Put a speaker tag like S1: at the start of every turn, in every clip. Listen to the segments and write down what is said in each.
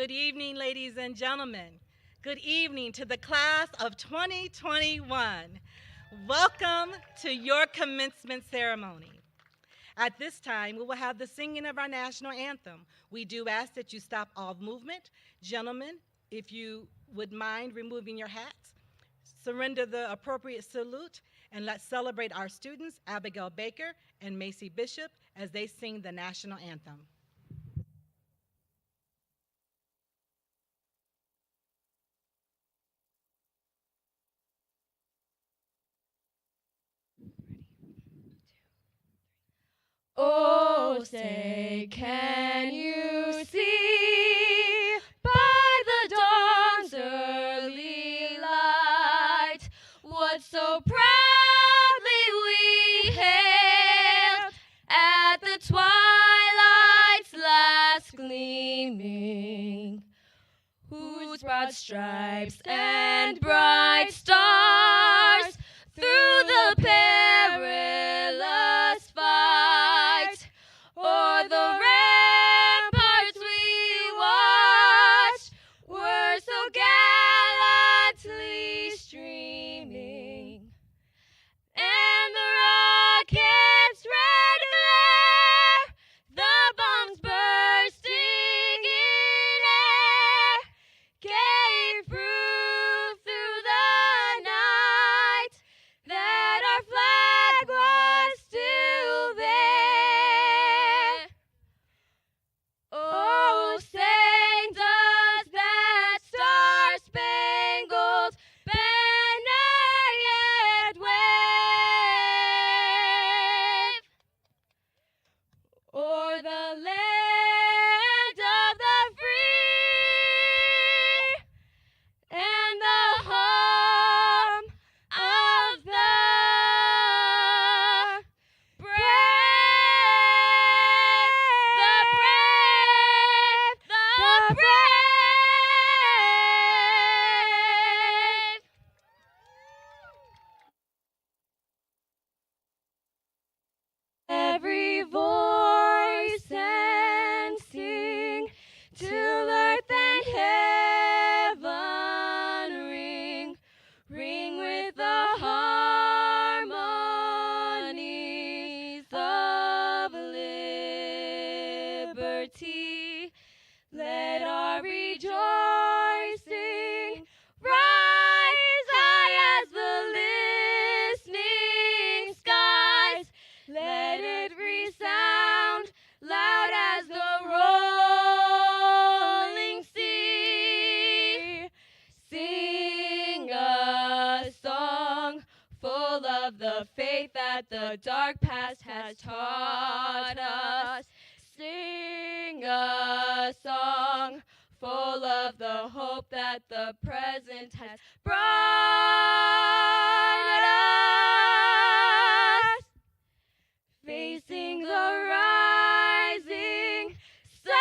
S1: Good evening, ladies and gentlemen. Good evening to the class of 2021. Welcome to your commencement ceremony. At this time, we will have the singing of our national anthem. We do ask that you stop all movement. Gentlemen, if you would mind removing your hats, surrender the appropriate salute, and let's celebrate our students, Abigail Baker and Macy Bishop, as they sing the national anthem.
S2: Oh, say, can you see by the dawn's early light what so proudly we hailed at the twilight's last gleaming, whose broad stripes and bright stars through the perilous fight o'er the ramparts we watched were so gallantly streaming, and the rocket's red glare, the bombs bursting in air, gave proof through the night that our flag was still there. Oh, say does that star-spangled banner yet wave o'er the land of the free and the home of the brave. Every voice and sing till earth and heaven ring, ring with the harmonies of liberty. Let our rejoicing rise high as the listening skies. Let it resound loud as the rolling sea. Sing a song full of the faith that the dark past has taught us. Sing a song full of the hope that the present has brought us. Facing the rising sun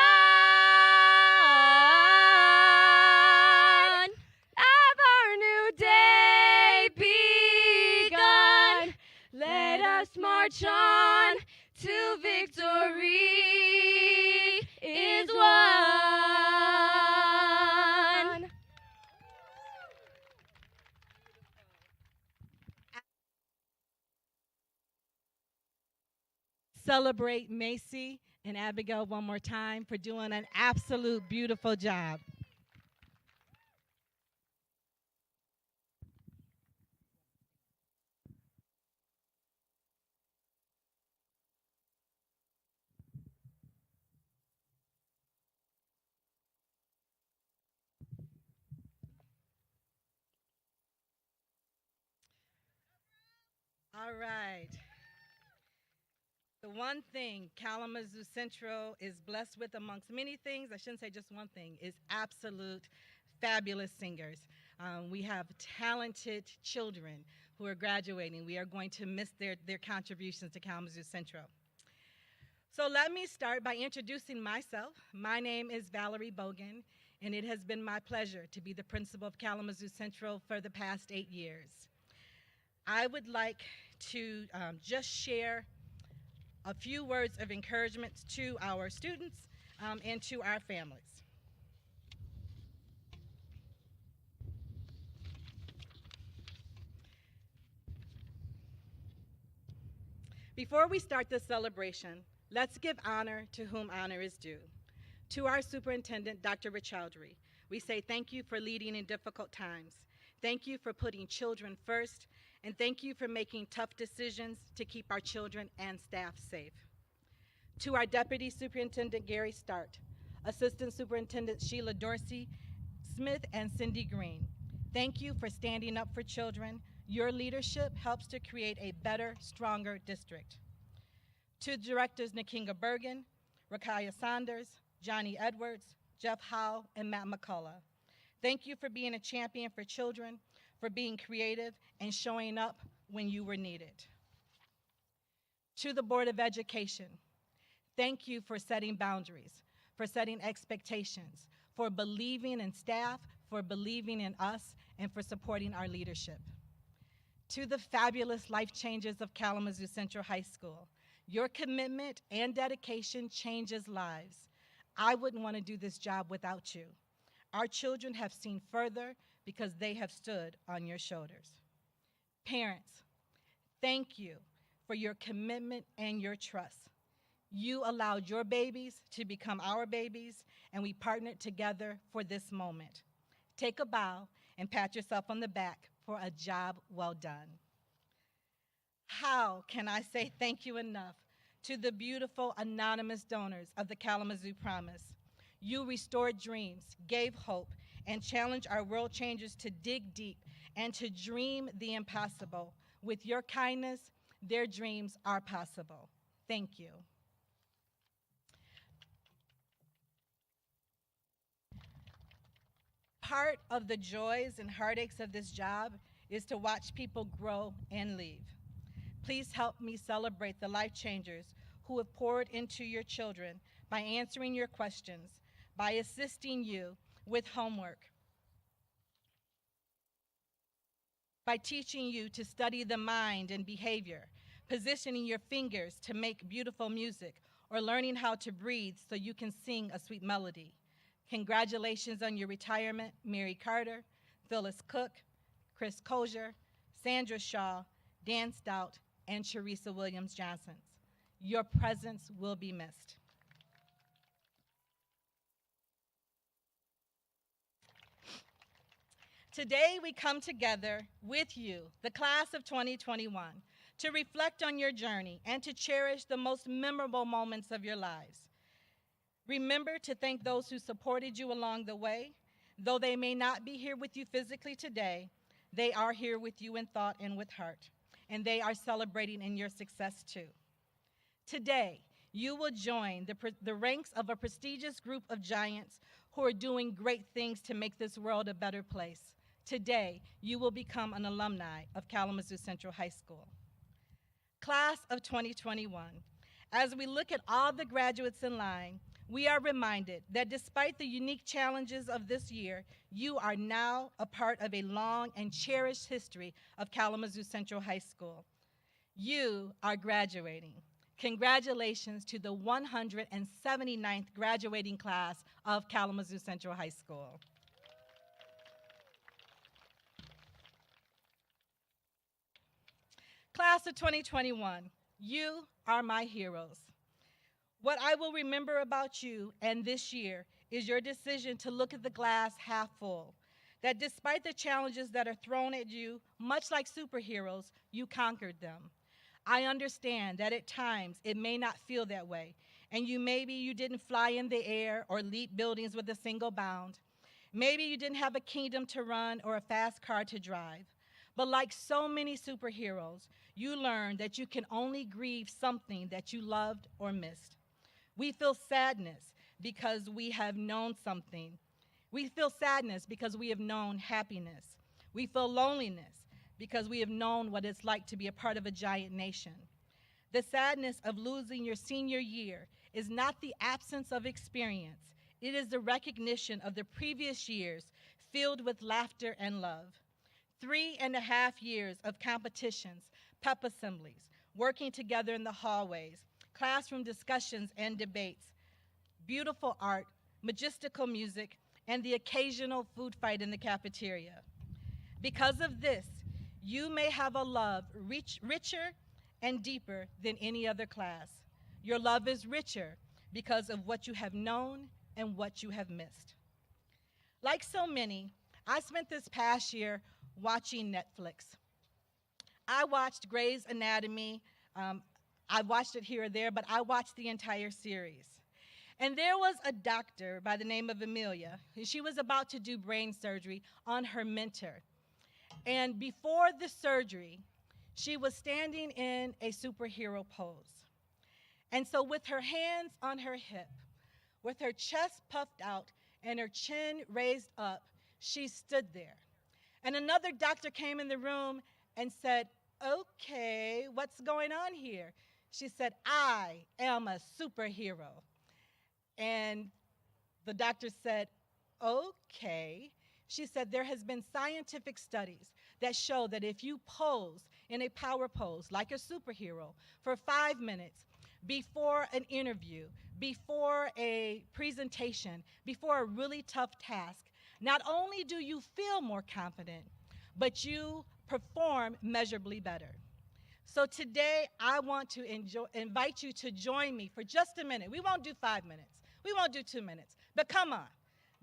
S2: of our new day begun. Let us march on till victory is won.
S1: Celebrate Macy and Abigail one more time for doing an absolute beautiful job. All right. The one thing Kalamazoo Central is blessed with amongst many things, I shouldn't say just one thing, is absolute fabulous singers. We have talented children who are graduating. We are going to miss their contributions to Kalamazoo Central. So let me start by introducing myself. My name is Valerie Bogan, and it has been my pleasure to be the principal of Kalamazoo Central for the past 8 years. I would like to just share a few words of encouragement to our students and to our families. Before we start this celebration, let's give honor to whom honor is due. To our superintendent, Dr. Richaldry, we say thank you for leading in difficult times. Thank you for putting children first, and thank you for making tough decisions to keep our children and staff safe. To our Deputy Superintendent, Gary Start, Assistant Superintendent Sheila Dorsey, Smith, and Cindy Green, thank you for standing up for children. Your leadership helps to create a better, stronger district. To Directors Nakinga Bergen, Rakaya Saunders, Johnny Edwards, Jeff Howe, and Matt McCullough, thank you for being a champion for children, for being creative, and showing up when you were needed. To the Board of Education, thank you for setting boundaries, for setting expectations, for believing in staff, for believing in us, and for supporting our leadership. To the fabulous life changers of Kalamazoo Central High School, your commitment and dedication changes lives. I wouldn't want to do this job without you. Our children have seen further because they have stood on your shoulders. Parents, thank you for your commitment and your trust. You allowed your babies to become our babies, and we partnered together for this moment. Take a bow and pat yourself on the back for a job well done. How can I say thank you enough to the beautiful anonymous donors of the Kalamazoo Promise? You restored dreams, gave hope, and challenged our world changers to dig deep and to dream the impossible. With your kindness, their dreams are possible. Thank you. Part of the joys and heartaches of this job is to watch people grow and leave. Please help me celebrate the life changers who have poured into your children by answering your questions, by assisting you with homework, by teaching you to study the mind and behavior, positioning your fingers to make beautiful music, or learning how to breathe so you can sing a sweet melody. Congratulations on your retirement, Mary Carter, Phyllis Cook, Chris Kozier, Sandra Shaw, Dan Stout, and Teresa Williams-Johnson. Your presence will be missed. Today we come together with you, the class of 2021, to reflect on your journey and to cherish the most memorable moments of your lives. Remember to thank those who supported you along the way. Though they may not be here with you physically today, they are here with you in thought and with heart, and they are celebrating in your success too. Today, you will join the ranks of a prestigious group of giants who are doing great things to make this world a better place. Today, you will become an alumni of Kalamazoo Central High School. Class of 2021, as we look at all the graduates in line, we are reminded that despite the unique challenges of this year, you are now a part of a long and cherished history of Kalamazoo Central High School. You are graduating. Congratulations to the 179th graduating class of Kalamazoo Central High School. Class of 2021, you are my heroes. What I will remember about you and this year is your decision to look at the glass half full, that despite the challenges that are thrown at you, much like superheroes, you conquered them. I understand that at times it may not feel that way, and maybe you didn't fly in the air or leap buildings with a single bound. Maybe you didn't have a kingdom to run or a fast car to drive. But like so many superheroes, you learned that you can only grieve something that you loved or missed. We feel sadness because we have known something. We feel sadness because we have known happiness. We feel loneliness because we have known what it's like to be a part of a giant nation. The sadness of losing your senior year is not the absence of experience. It is the recognition of the previous years filled with laughter and love. 3.5 years of competitions, pep assemblies, working together in the hallways, classroom discussions and debates, beautiful art, majestical music, and the occasional food fight in the cafeteria. Because of this, you may have a love richer and deeper than any other class. Your love is richer because of what you have known and what you have missed. Like so many, I spent this past year watching Netflix. I watched Grey's Anatomy. I watched it here or there, but I watched the entire series. And there was a doctor by the name of Amelia. She was about to do brain surgery on her mentor. And before the surgery, she was standing in a superhero pose. And so with her hands on her hip, with her chest puffed out and her chin raised up, she stood there. And another doctor came in the room and said, "Okay, what's going on here?" She said, "I am a superhero." And the doctor said, "Okay." She said, "There has been scientific studies that show that if you pose in a power pose like a superhero for 5 minutes before an interview, before a presentation, before a really tough task, not only do you feel more confident, but you perform measurably better." So today, I want to invite you to join me for just a minute. We won't do 5 minutes. We won't do 2 minutes. But come on,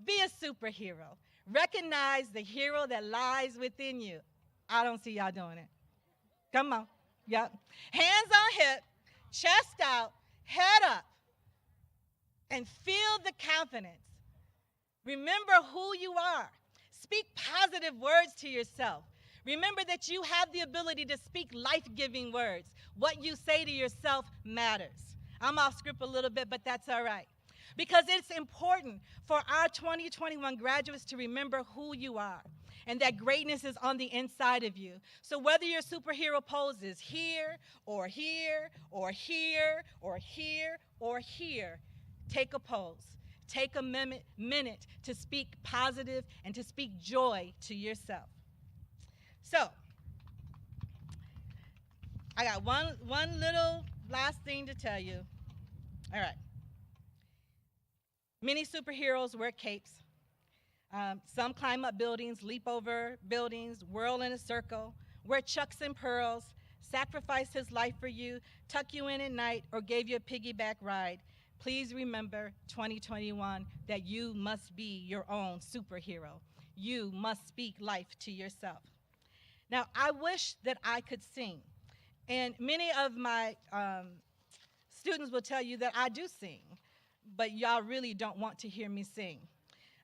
S1: be a superhero. Recognize the hero that lies within you. I don't see y'all doing it. Come on. Yep. Hands on hip, chest out, head up, and feel the confidence. Remember who you are. Speak positive words to yourself. Remember that you have the ability to speak life-giving words. What you say to yourself matters. I'm off script a little bit, but that's all right. Because it's important for our 2021 graduates to remember who you are and that greatness is on the inside of you. So whether your superhero pose is here or here or here or here or here, take a pose. Take a minute to speak positive and to speak joy to yourself. So, I got one little last thing to tell you. All right. Many superheroes wear capes. Some climb up buildings, leap over buildings, whirl in a circle, wear chucks and pearls, sacrifice his life for you, tuck you in at night, or gave you a piggyback ride. Please remember, 2021, that you must be your own superhero. You must speak life to yourself. Now, I wish that I could sing. And many of my students will tell you that I do sing, but y'all really don't want to hear me sing.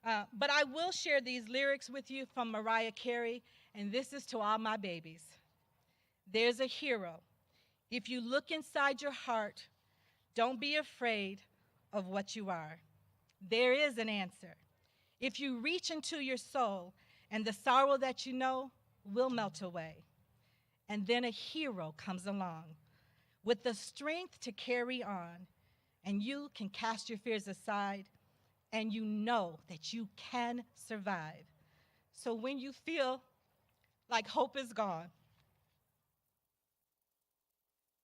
S1: But I will share these lyrics with you from Mariah Carey, and this is to all my babies. There's a hero. If you look inside your heart, don't be afraid of what you are. There is an answer. If you reach into your soul, and the sorrow that you know will melt away. And then a hero comes along with the strength to carry on, and you can cast your fears aside, and you know that you can survive. So when you feel like hope is gone,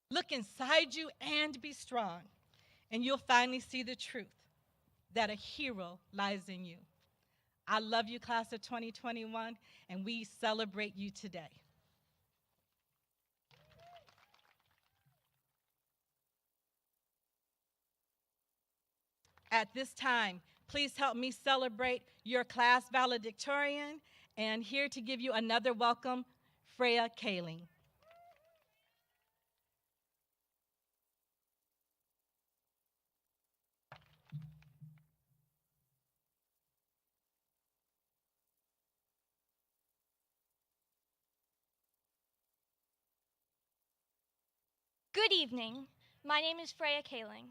S1: look inside you and be strong, and you'll finally see the truth that a hero lies in you. I love you, class of 2021, and we celebrate you today. At this time, please help me celebrate your class valedictorian, and here to give you another welcome, Freya Kaling.
S2: Good evening. My name is Freya Kaling.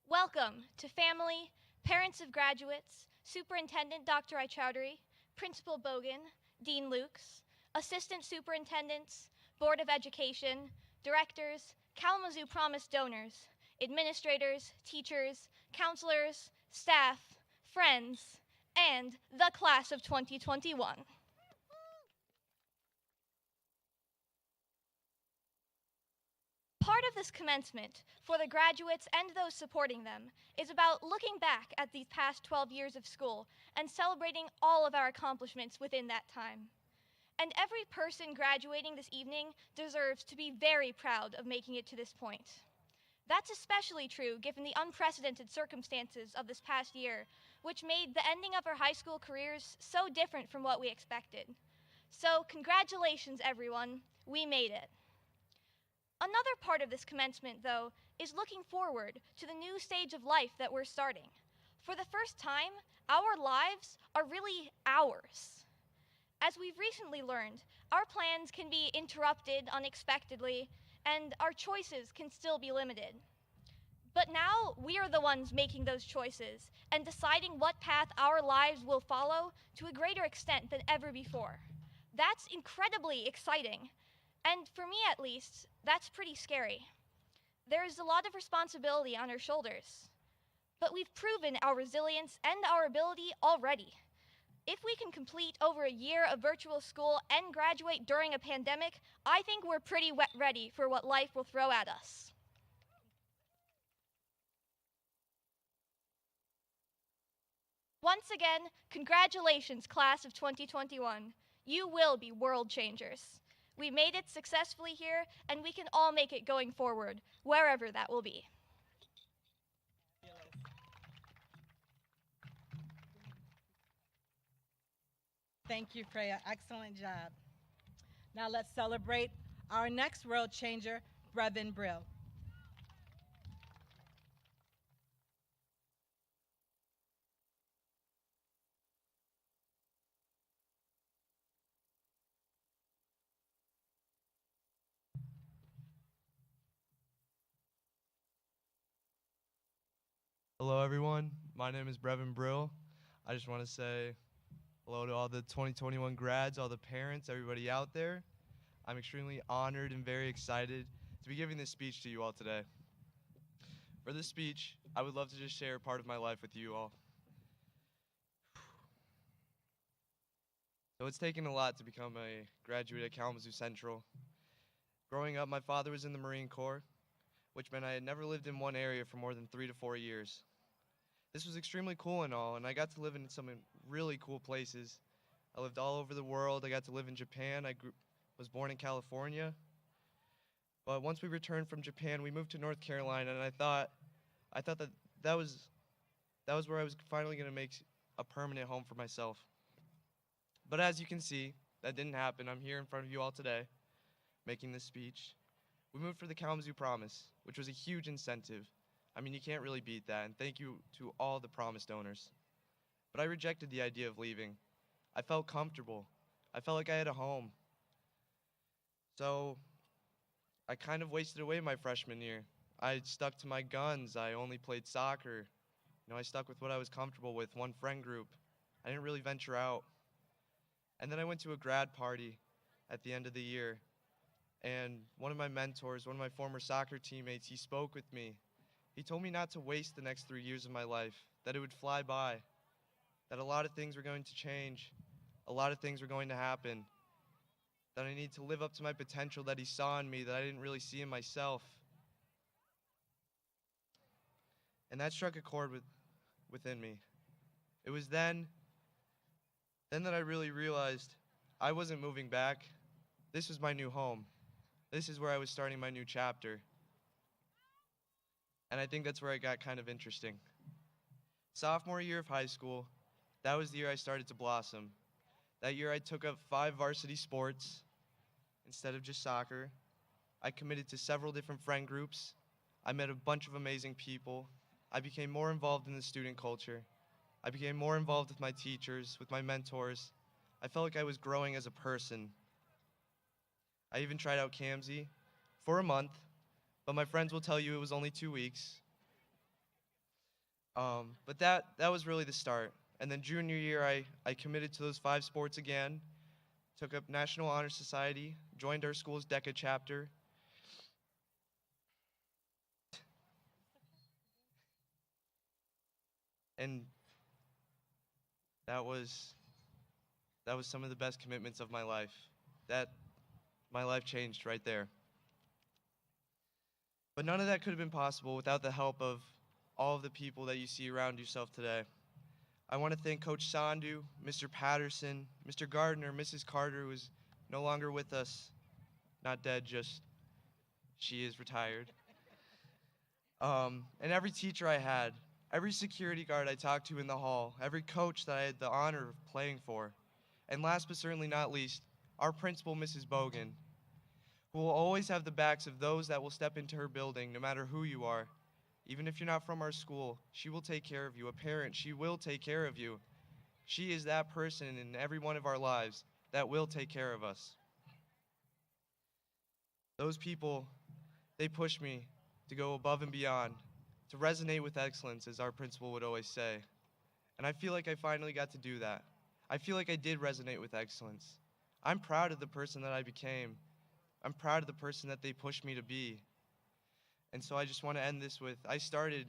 S2: Welcome to family, parents of graduates, Superintendent Dr. Ichowdhury, Principal Bogan, Dean Lukes, Assistant Superintendents, Board of Education, Directors, Kalamazoo Promise donors, administrators, teachers, counselors, staff, friends, and the class of 2021. Part of this commencement for the graduates and those supporting them is about looking back at these past 12 years of school and celebrating all of our accomplishments within that time. And every person graduating this evening deserves to be very proud of making it to this point. That's especially true given the unprecedented circumstances of this past year, which made the ending of our high school careers so different from what we expected. So, congratulations, everyone. We made it. Another part of this commencement, though, is looking forward to the new stage of life that we're starting. For the first time, our lives are really ours. As we've recently learned, our plans can be interrupted unexpectedly, and our choices can still be limited. But now we are the ones making those choices and deciding what path our lives will follow to a greater extent than ever before. That's incredibly exciting, and for me at least, that's pretty scary. There's a lot of responsibility on our shoulders, but we've proven our resilience and our ability already. If we can complete over a year of virtual school and graduate during a pandemic, I think we're pretty ready for what life will throw at us. Once again, congratulations, class of 2021. You will be world changers. We made it successfully here, and we can all make it going forward, wherever that will be.
S1: Thank you, Freya. Excellent job. Now let's celebrate our next world changer, Brevin Brill.
S3: Hello, everyone. My name is Brevin Brill. I just want to say hello to all the 2021 grads, all the parents, everybody out there. I'm extremely honored and very excited to be giving this speech to you all today. For this speech, I would love to just share part of my life with you all. So it's taken a lot to become a graduate at Kalamazoo Central. Growing up, my father was in the Marine Corps, which meant I had never lived in one area for more than 3 to 4 years. This was extremely cool and all, and I got to live in some really cool places. I lived all over the world. I got to live in Japan. Was born in California. But once we returned from Japan, we moved to North Carolina, and I thought that was where I was finally going to make a permanent home for myself. But as you can see, that didn't happen. I'm here in front of you all today, making this speech. We moved for the Kalamazoo Promise, which was a huge incentive. I mean, you can't really beat that, and thank you to all the Promise donors. But I rejected the idea of leaving. I felt comfortable. I felt like I had a home. So I kind of wasted away my freshman year. I stuck to my guns. I only played soccer. I stuck with what I was comfortable with, one friend group. I didn't really venture out. And then I went to a grad party at the end of the year, and one of my mentors, one of my former soccer teammates, he spoke with me. He told me not to waste the next 3 years of my life, that it would fly by, that a lot of things were going to change, a lot of things were going to happen, that I need to live up to my potential that he saw in me that I didn't really see in myself. And that struck a chord within me. It was then that I really realized I wasn't moving back. This was my new home. This is where I was starting my new chapter. And I think that's where it got kind of interesting. Sophomore year of high school, that was the year I started to blossom. That year I took up 5 varsity sports instead of just soccer. I committed to several different friend groups. I met a bunch of amazing people. I became more involved in the student culture. I became more involved with my teachers, with my mentors. I felt like I was growing as a person. I even tried out CAMSI for a month, but my friends will tell you it was only 2 weeks. But that was really the start. And then junior year, I committed to those 5 sports again, took up National Honor Society, joined our school's DECA chapter. And that was some of the best commitments of my life. My life changed right there. But none of that could have been possible without the help of all of the people that you see around yourself today. I want to thank Coach Sandu, Mr. Patterson, Mr. Gardner, Mrs. Carter, who was no longer with us, not dead, just she is retired. And every teacher I had, every security guard I talked to in the hall, every coach that I had the honor of playing for, and last but certainly not least, our principal, Mrs. Bogan, who will always have the backs of those that will step into her building, no matter who you are. Even if you're not from our school, she will take care of you. A parent, she will take care of you. She is that person in every one of our lives that will take care of us. Those people, they push me to go above and beyond, to resonate with excellence, as our principal would always say. And I feel like I finally got to do that. I feel like I did resonate with excellence. I'm proud of the person that I became. I'm proud of the person that they pushed me to be. And so I just want to end this with, I started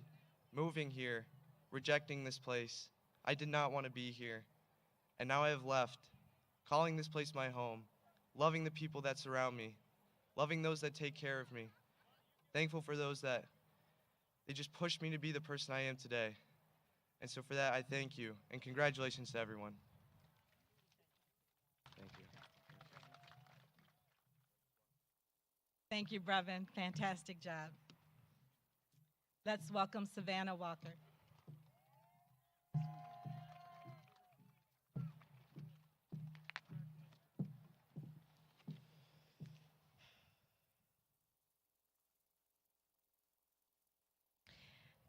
S3: moving here, rejecting this place. I did not want to be here. And now I have left, calling this place my home, loving the people that surround me, loving those that take care of me, thankful for those that they just pushed me to be the person I am today. And so for that, I thank you, and congratulations to everyone. Thank you.
S1: Thank you, Brevin. Fantastic job. Let's welcome Savannah Walker.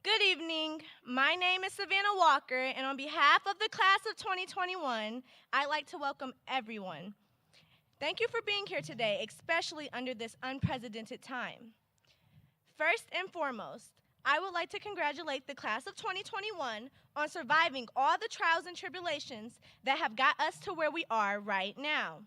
S4: Good evening. My name is Savannah Walker, and on behalf of the class of 2021, I'd like to welcome everyone. Thank you for being here today, especially under this unprecedented time. First and foremost, I would like to congratulate the class of 2021 on surviving all the trials and tribulations that have got us to where we are right now.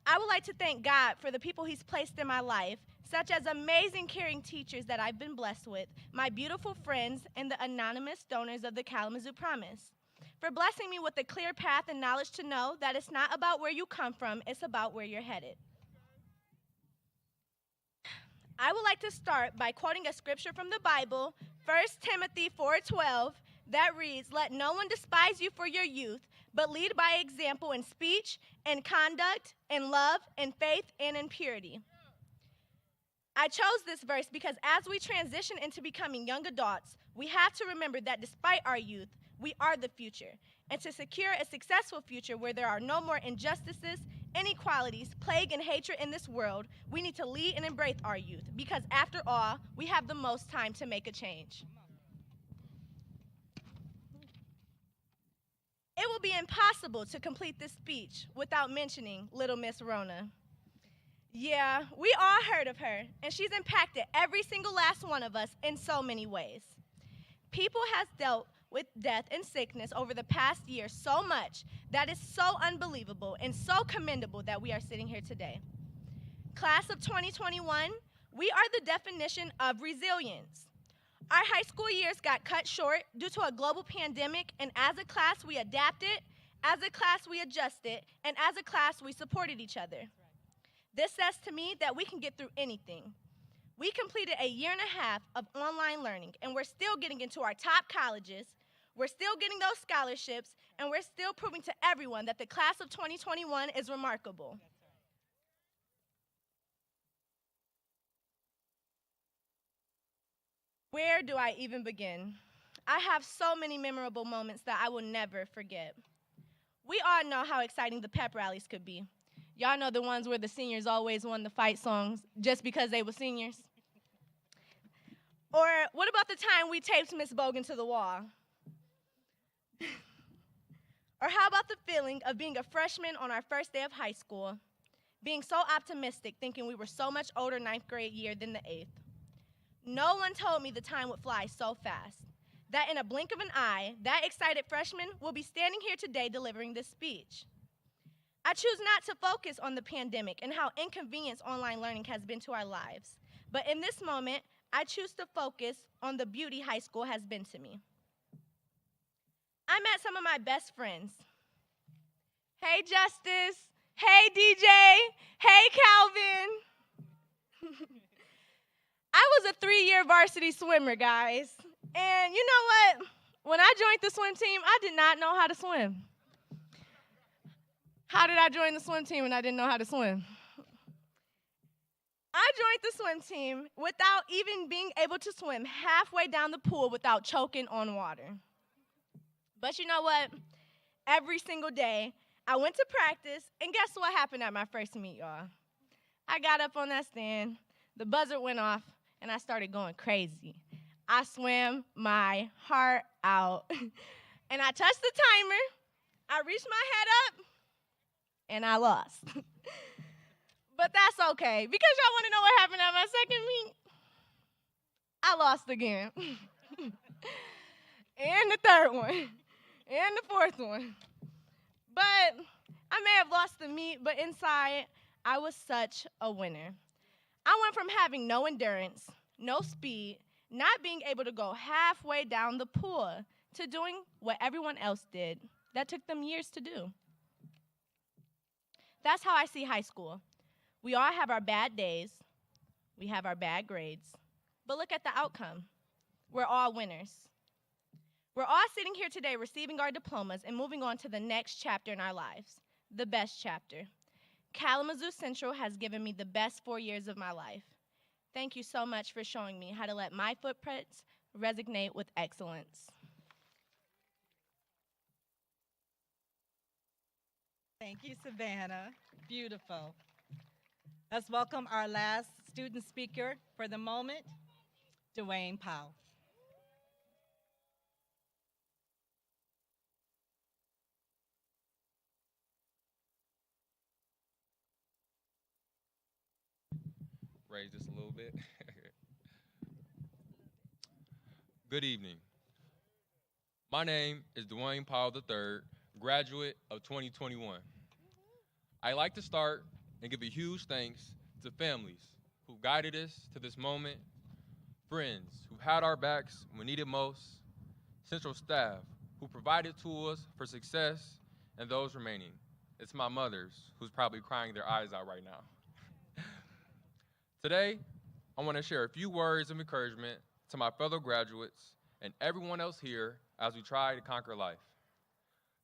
S4: I would like to thank God for the people He's placed in my life, such as amazing caring teachers that I've been blessed with, my beautiful friends, and the anonymous donors of the Kalamazoo Promise, for blessing me with a clear path and knowledge to know that it's not about where you come from, it's about where you're headed. I would like to start by quoting a scripture from the Bible, 1 Timothy 4:12, that reads, "Let no one despise you for your youth, but lead by example in speech, in conduct, in love, in faith, and in purity." I chose this verse because as we transition into becoming young adults, we have to remember that despite our youth, we are the future. And to secure a successful future where there are no more injustices, inequalities, plague, and hatred in this world, we need to lead and embrace our youth because after all, we have the most time to make a change. It will be impossible to complete this speech without mentioning Little Miss Rona. Yeah, we all heard of her, and she's impacted every single last one of us in so many ways. People have dealt with death and sickness over the past year so much that is so unbelievable and so commendable that we are sitting here today. Class of 2021, we are the definition of resilience. Our high school years got cut short due to a global pandemic, and as a class we adapted, as a class we adjusted, and as a class we supported each other. This says to me that we can get through anything. We completed a year and a half of online learning, and we're still getting into our top colleges, we're still getting those scholarships, and we're still proving to everyone that the class of 2021 is remarkable. Where do I even begin? I have so many memorable moments that I will never forget. We all know how exciting the pep rallies could be. Y'all know the ones where the seniors always won the fight songs just because they were seniors? Or what about the time we taped Miss Bogan to the wall? Or how about the feeling of being a freshman on our first day of high school, being so optimistic, thinking we were so much older 9th grade year than the 8th? No one told me the time would fly so fast, that in a blink of an eye, that excited freshman will be standing here today delivering this speech. I choose not to focus on the pandemic and how inconvenienced online learning has been to our lives. But in this moment, I choose to focus on the beauty high school has been to me. I met some of my best friends. Hey, Justice. Hey, DJ. Hey, Calvin. I was a 3-year varsity swimmer, guys. And you know what? When I joined the swim team, I did not know how to swim. How did I join the swim team when I didn't know how to swim? I joined the swim team without even being able to swim halfway down the pool without choking on water. But you know what? Every single day, I went to practice, and guess what happened at my first meet, y'all? I got up on that stand, the buzzer went off, and I started going crazy. I swam my heart out, and I touched the timer, I reached my head up, and I lost. But that's okay, because y'all want to know what happened at my second meet? I lost again. And the third one, and the fourth one. But I may have lost the meet, but inside, I was such a winner. I went from having no endurance, no speed, not being able to go halfway down the pool, to doing what everyone else did that took them years to do. That's how I see high school. We all have our bad days, we have our bad grades, but look at the outcome. We're all winners. We're all sitting here today receiving our diplomas and moving on to the next chapter in our lives, the best chapter. Kalamazoo Central has given me the best 4 years of my life. Thank you so much for showing me how to let my footprints resonate with excellence.
S1: Thank you, Savannah. Beautiful. Let's welcome our last student speaker for the moment, Dwayne Powell.
S5: Raise this a little bit. Good evening. My name is Dwayne Powell III, graduate of 2021. I'd like to start and give a huge thanks to families who guided us to this moment, friends who had our backs when needed most, central staff who provided tools for success, and those remaining. It's my mothers who's probably crying their eyes out right now. Today, I want to share a few words of encouragement to my fellow graduates and everyone else here as we try to conquer life.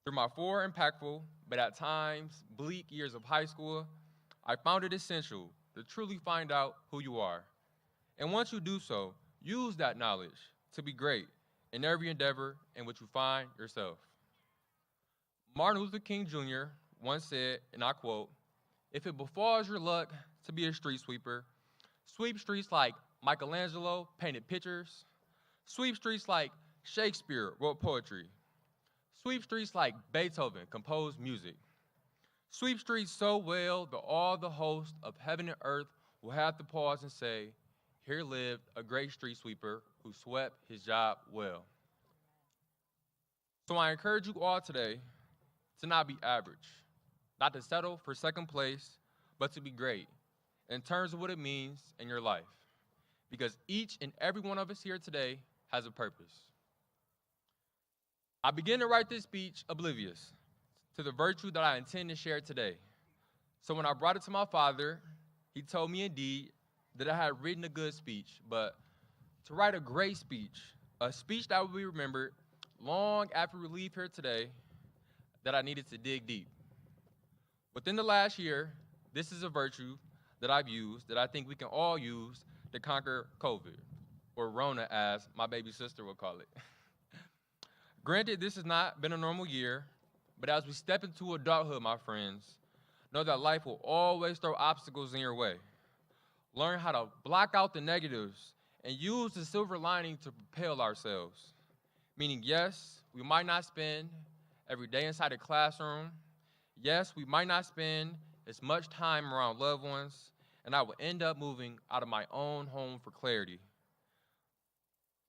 S5: Through my 4 impactful, but at times bleak years of high school, I found it essential to truly find out who you are. And once you do so, use that knowledge to be great in every endeavor in which you find yourself. Martin Luther King Jr. once said, and I quote, "If it befalls your luck to be a street sweeper, sweep streets like Michelangelo painted pictures, sweep streets like Shakespeare wrote poetry, sweep streets like Beethoven composed music, sweep streets so well that all the hosts of heaven and earth will have to pause and say, here lived a great street sweeper who swept his job well." So I encourage you all today to not be average, not to settle for second place, but to be great in terms of what it means in your life. Because each and every one of us here today has a purpose. I begin to write this speech oblivious to the virtue that I intend to share today. So when I brought it to my father, he told me indeed that I had written a good speech, but to write a great speech, a speech that will be remembered long after we leave here today, that I needed to dig deep. Within the last year, this is a virtue that I've used that I think we can all use to conquer COVID, or Rona as my baby sister would call it. Granted, this has not been a normal year, but as we step into adulthood, my friends, know that life will always throw obstacles in your way. Learn how to block out the negatives and use the silver lining to propel ourselves. Meaning, yes, we might not spend every day inside a classroom. Yes, we might not spend as much time around loved ones, and I will end up moving out of my own home for clarity.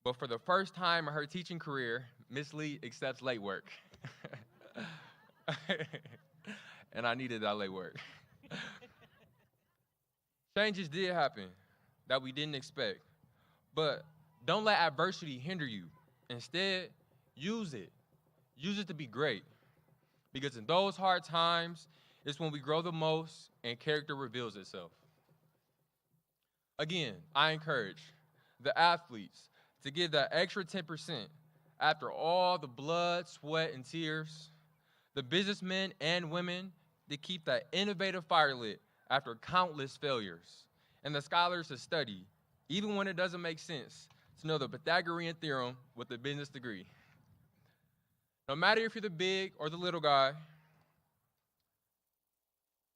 S5: But for the first time in her teaching career, Miss Lee accepts late work. And I needed that late work. Changes did happen that we didn't expect, but don't let adversity hinder you. Instead, use it. Use it to be great. Because in those hard times, it's when we grow the most and character reveals itself. Again, I encourage the athletes to give that extra 10% after all the blood, sweat, and tears. The businessmen and women to keep that innovative fire lit after countless failures, and the scholars to study, even when it doesn't make sense, to know the Pythagorean theorem with a business degree. No matter if you're the big or the little guy,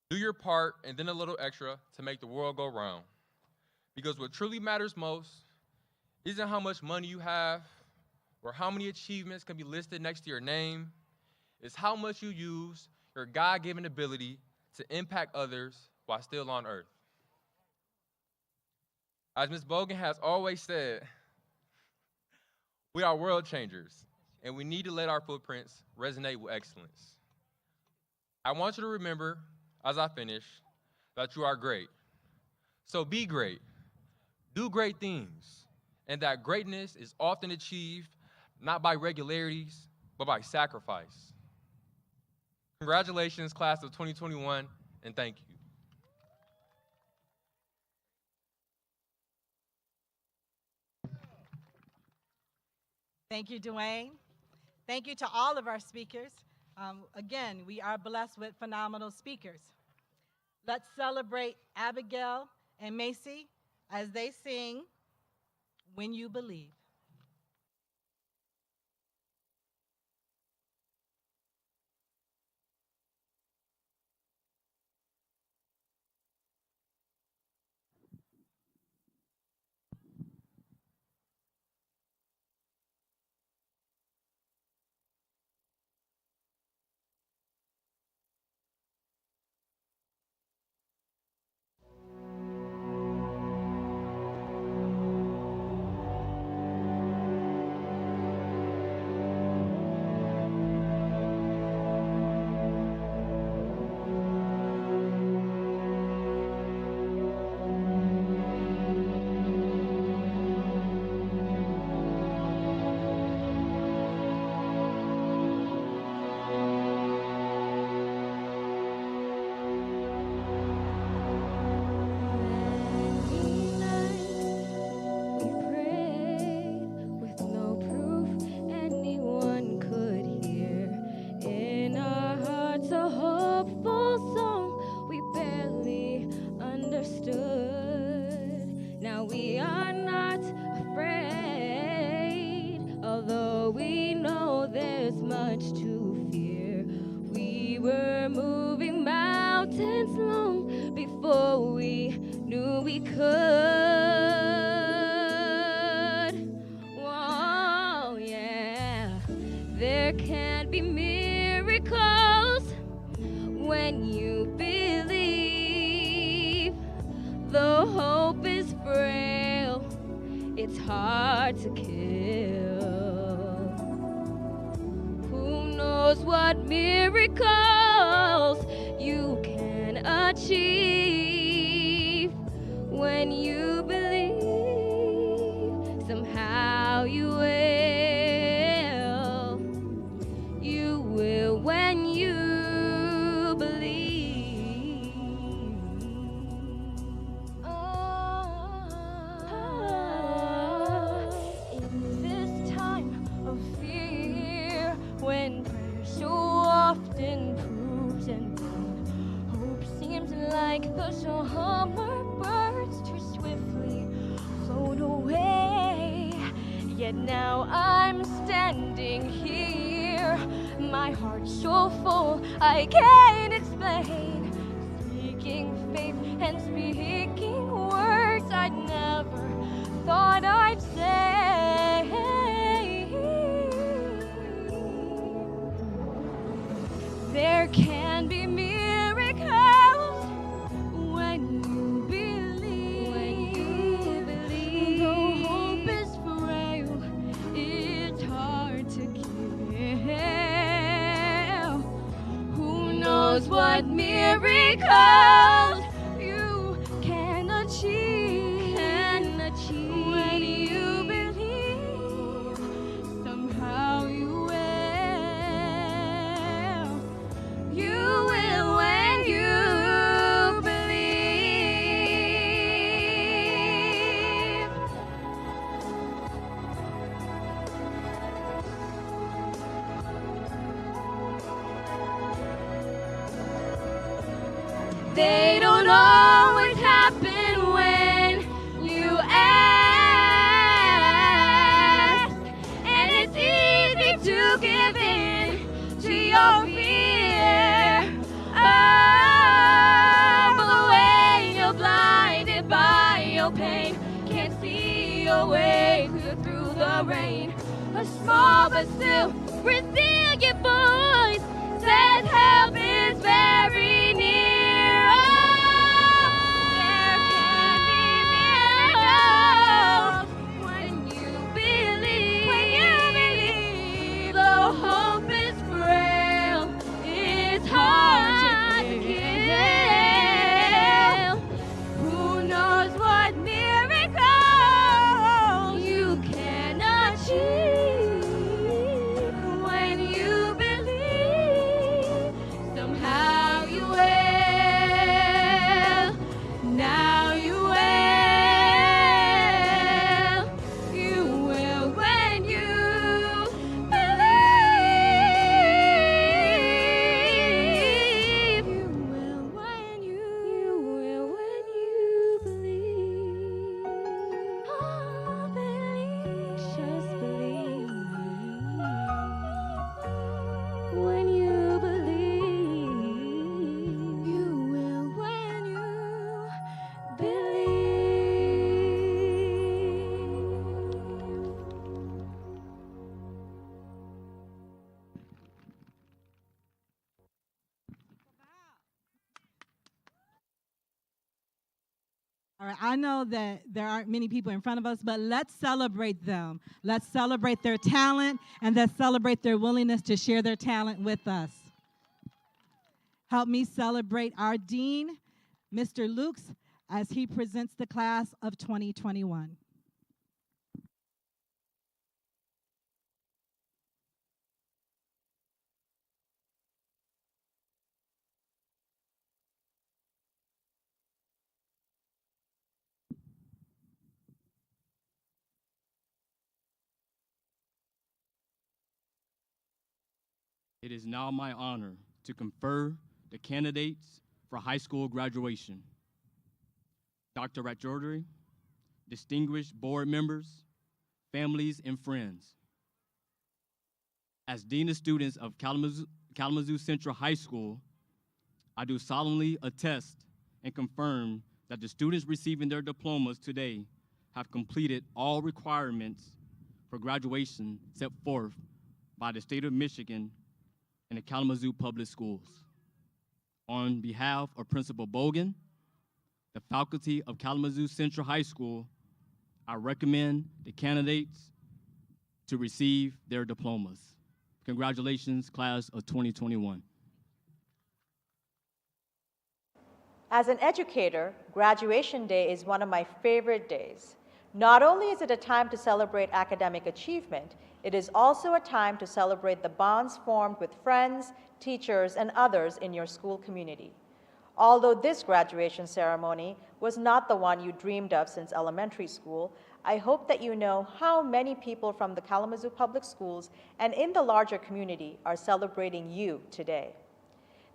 S5: do your part and then a little extra to make the world go round. Because what truly matters most isn't how much money you have or how many achievements can be listed next to your name. It's how much you use your God-given ability to impact others while still on earth. As Ms. Bogan has always said, we are world changers, and we need to let our footprints resonate with excellence. I want you to remember, as I finish, that you are great. So be great, do great things, and that greatness is often achieved not by regularities, but by sacrifice. Congratulations, class of 2021, and thank you.
S1: Thank you, Dwayne. Thank you to all of our speakers. Again, we are blessed with phenomenal speakers. Let's celebrate Abigail and Macy as they sing When You Believe.
S6: the rain. A small but still resilient voice says help is very near. Oh, there can be miracles when you believe. When you believe, though hope is frail, it's hard to kill. Who knows what miracle you can achieve when you believe? Somehow you will. Now you will. You will when you believe. You will when you will when you believe. Oh, believe. Just believe. When you believe, you will when you believe.
S1: All right, I know that there aren't many people in front of us, but let's celebrate them. Let's celebrate their talent, and let's celebrate their willingness to share their talent with us. Help me celebrate our dean, Mr. Lukes, as he presents the class of 2021.
S7: It is now my honor to confer the candidates for high school graduation. Dr. Ratjordry, distinguished board members, families, and friends. As Dean of Students of Kalamazoo Central High School, I do solemnly attest and confirm that the students receiving their diplomas today have completed all requirements for graduation set forth by the state of Michigan and the Kalamazoo Public Schools. On behalf of Principal Bogan, the faculty of Kalamazoo Central High School, I recommend the candidates to receive their diplomas. Congratulations, class of 2021.
S8: As an educator, graduation day is one of my favorite days. Not only is it a time to celebrate academic achievement, it is also a time to celebrate the bonds formed with friends, teachers, and others in your school community. Although this graduation ceremony was not the one you dreamed of since elementary school, I hope that you know how many people from the Kalamazoo Public Schools and in the larger community are celebrating you today.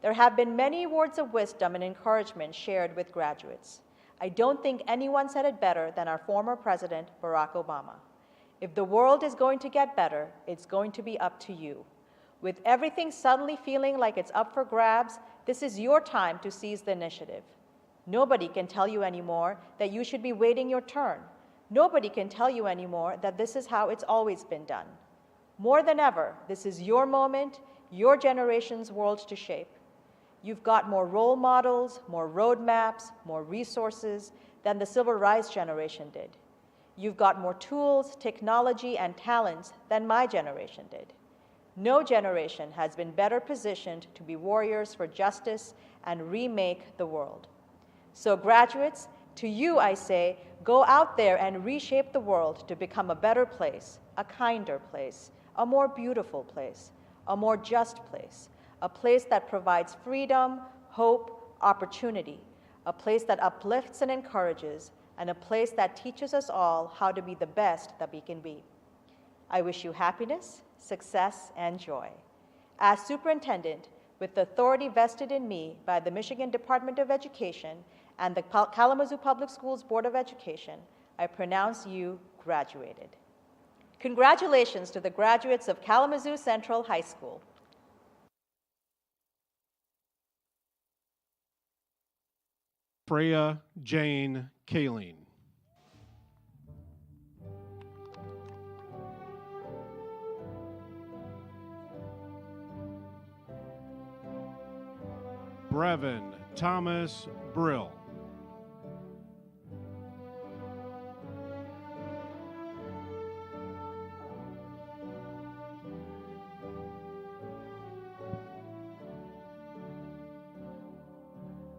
S8: There have been many words of wisdom and encouragement shared with graduates. I don't think anyone said it better than our former president, Barack Obama. If the world is going to get better, it's going to be up to you. With everything suddenly feeling like it's up for grabs, this is your time to seize the initiative. Nobody can tell you anymore that you should be waiting your turn. Nobody can tell you anymore that this is how it's always been done. More than ever, this is your moment, your generation's world to shape. You've got more role models, more roadmaps, more resources than the civil rights generation did. You've got more tools, technology, and talents than my generation did. No generation has been better positioned to be warriors for justice and remake the world. So graduates, to you I say, go out there and reshape the world to become a better place, a kinder place, a more beautiful place, a more just place, a place that provides freedom, hope, opportunity, a place that uplifts and encourages, and a place that teaches us all how to be the best that we can be. I wish you happiness, success, and joy. As superintendent, with the authority vested in me by the Michigan Department of Education and the Kalamazoo Public Schools Board of Education, I pronounce you graduated. Congratulations to the graduates of Kalamazoo Central High School.
S9: Freya Jane Kaling. Brevin Thomas Brill.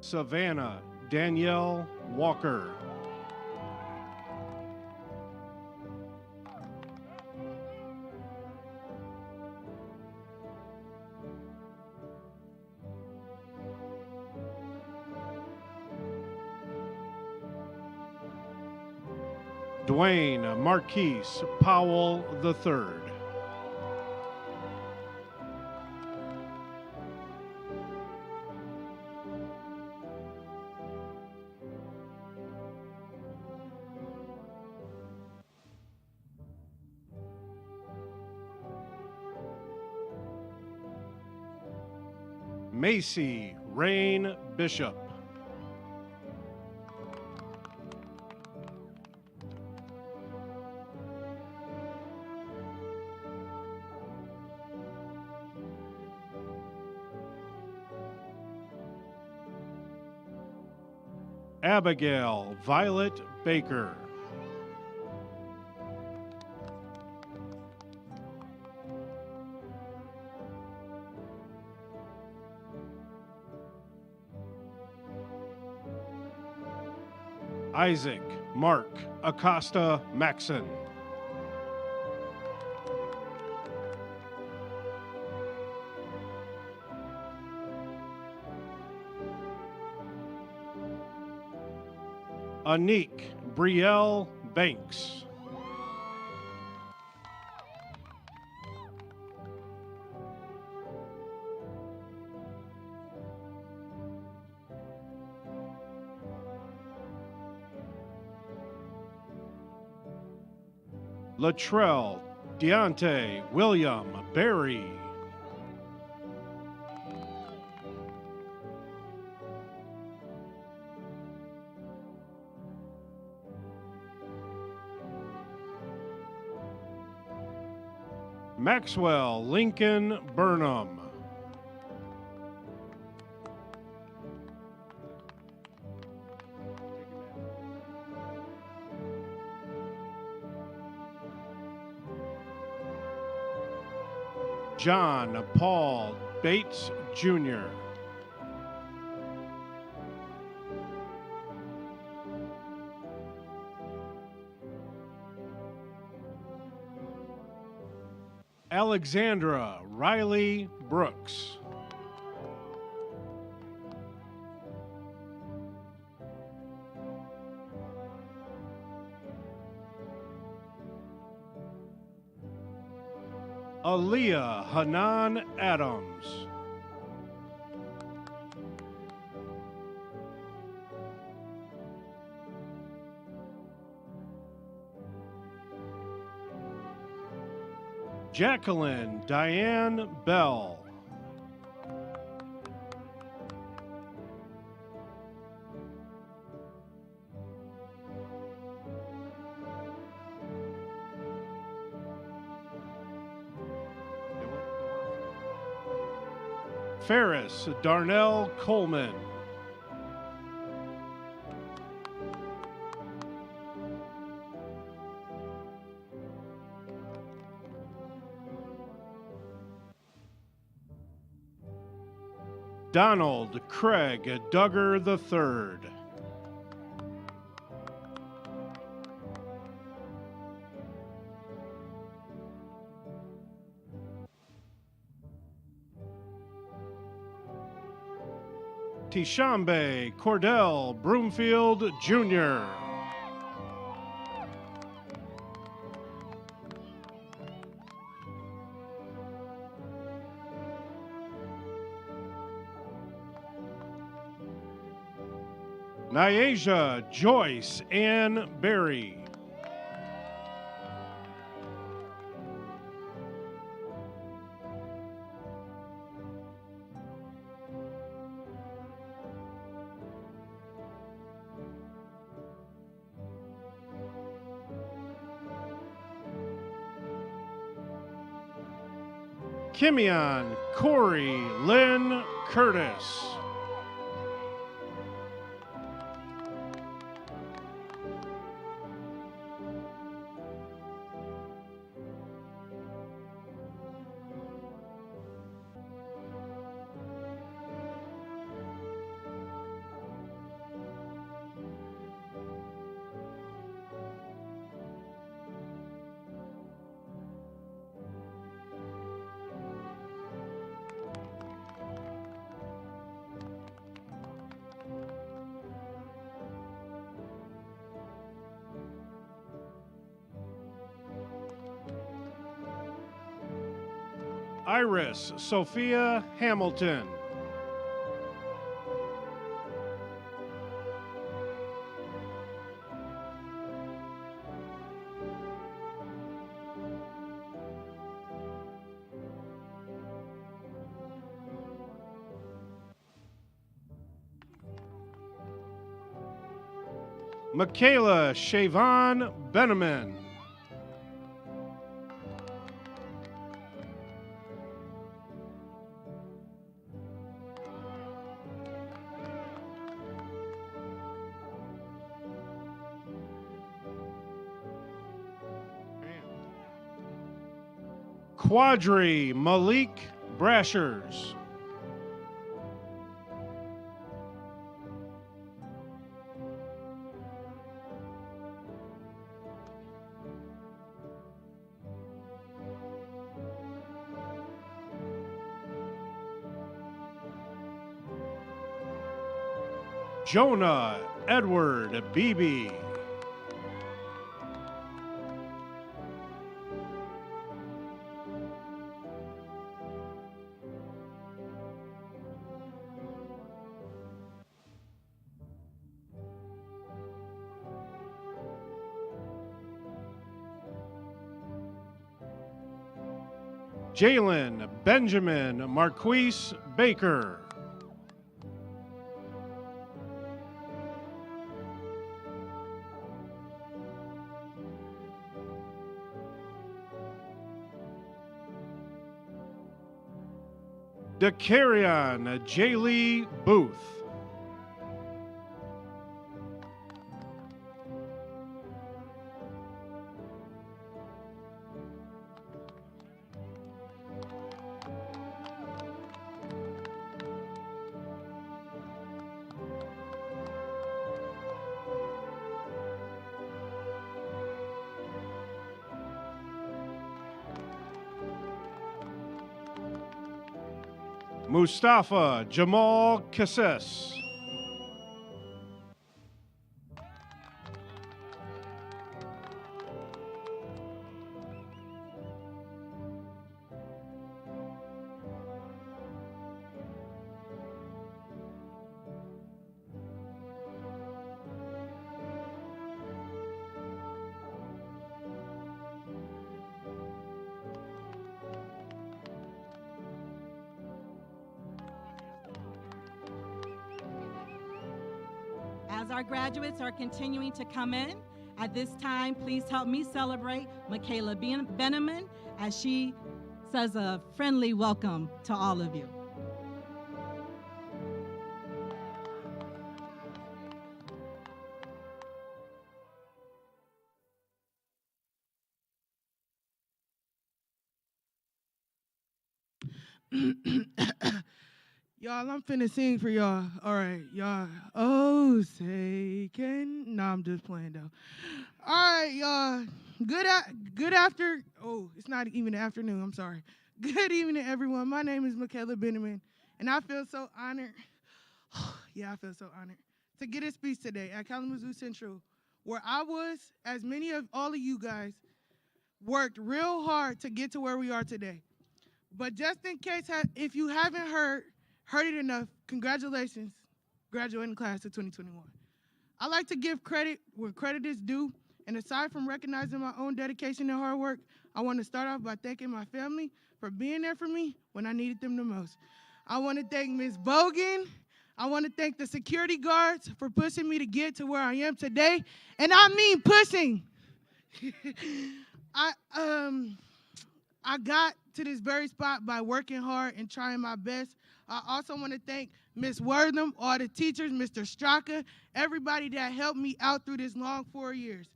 S9: Savannah Danielle Walker. Dwayne Marquise Powell III. Macy Rain Bishop. Abigail Violet Baker. Isaac Mark Acosta Maxon. Anique Brielle Banks. Latrell Deontay William Berry. Maxwell Lincoln Burnham. John Paul Bates Jr. Alexandra Riley Brooks. Aaliyah Hanan Adams. Jacqueline Diane Bell. Ferris Darnell Coleman. Donald Craig Duggar III. Tishambe Cordell Broomfield Jr. Nyasia Joyce Ann Berry. Kimion Corey Lynn Curtis. Iris Sophia Hamilton. Michaela Shavon Beneman. Quadri Malik Brashers. Jonah Edward Beebe. Jalen Benjamin Marquise Baker. Dakarion J. Lee Booth. Mustafa Jamal Kasses.
S1: As our graduates are continuing to come in, at this time, please help me celebrate Michaela Beneman as she says a friendly welcome to all of you.
S10: Y'all, I'm finna sing for y'all. All right, y'all. Oh, say can. No, I'm just playing though. All right, y'all. Good after. Oh, it's not even afternoon. I'm sorry. Good evening, everyone. My name is Michaela Beneman, and I feel so honored. Yeah, I feel so honored to get a speech today at Kalamazoo Central, where I was, as many of all of you guys, worked real hard to get to where we are today. But just in case, if you haven't heard it enough, congratulations, graduating class of 2021. I like to give credit where credit is due, and aside from recognizing my own dedication and hard work, I want to start off by thanking my family for being there for me when I needed them the most. I want to thank Ms. Bogan. I want to thank the security guards for pushing me to get to where I am today, and I mean pushing. I got to this very spot by working hard and trying my best. I also want to thank Ms. Wortham, all the teachers, Mr. Straka, everybody that helped me out through this long 4 years.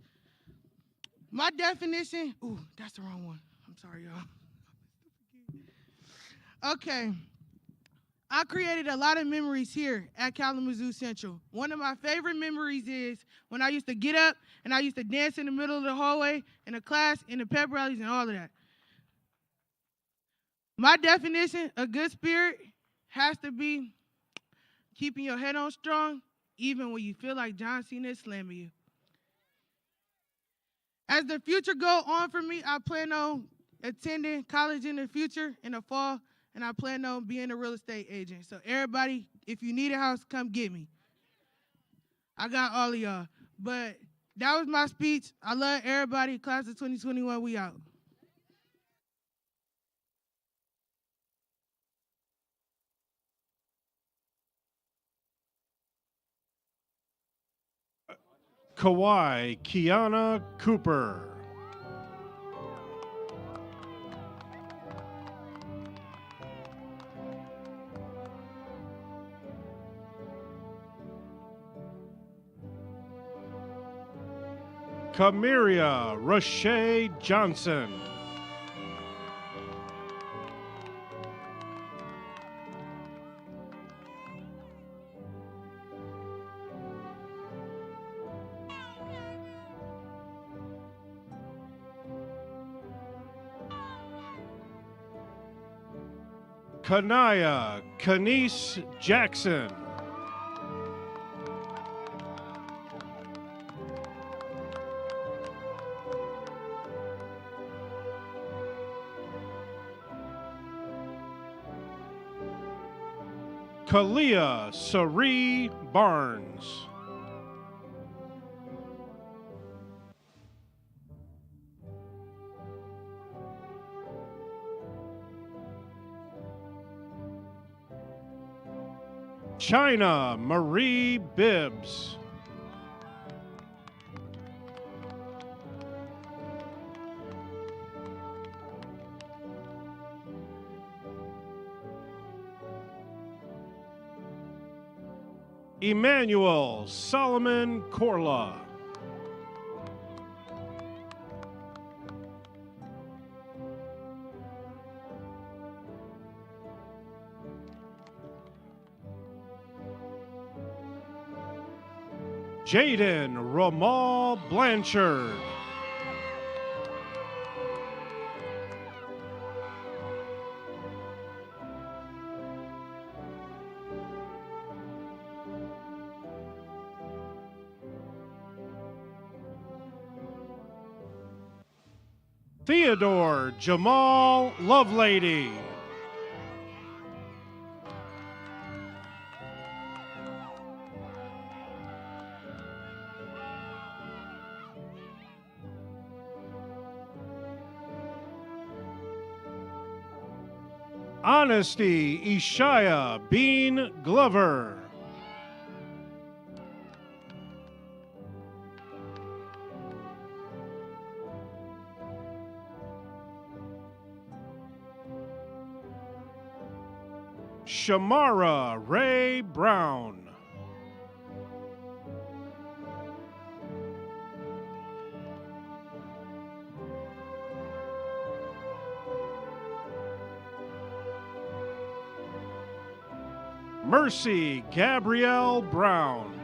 S10: My definition, ooh, that's the wrong one. I'm sorry, y'all. Okay. I created a lot of memories here at Kalamazoo Central. One of my favorite memories is when I used to get up and I used to dance in the middle of the hallway, in the class, in the pep rallies, and all of that. My definition, a good spirit, has to be keeping your head on strong, even when you feel like John Cena is slamming you. As the future go on for me, I plan on attending college in the future in the fall, and I plan on being a real estate agent. So everybody, if you need a house, come get me. I got all of y'all. But that was my speech. I love everybody. Class of 2021, we out.
S9: Kawhi Kiana Cooper. Kamiria Rashay Johnson. Kanaya Kanice Jackson. Kalia Sari Barnes. China Marie Bibbs. Emmanuel Solomon Corla. Jaden Ramal Blanchard. Theodore Jamal Lovelady. Honesty Ishaya Bean Glover. Shamara Ray Brown. Mercy Gabrielle Brown.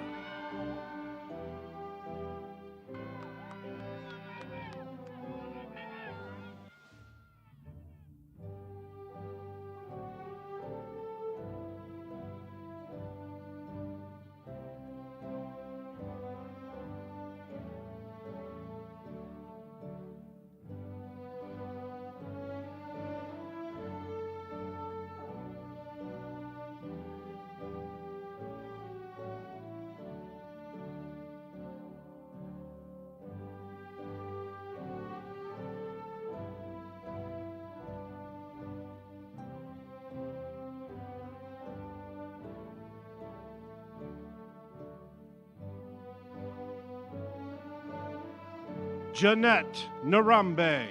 S9: Jeanette Narambe.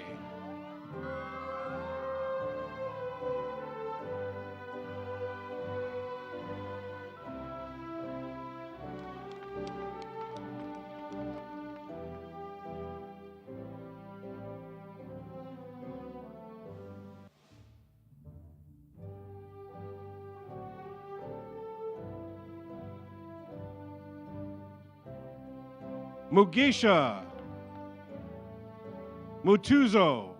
S9: Mugisha Mutuzo.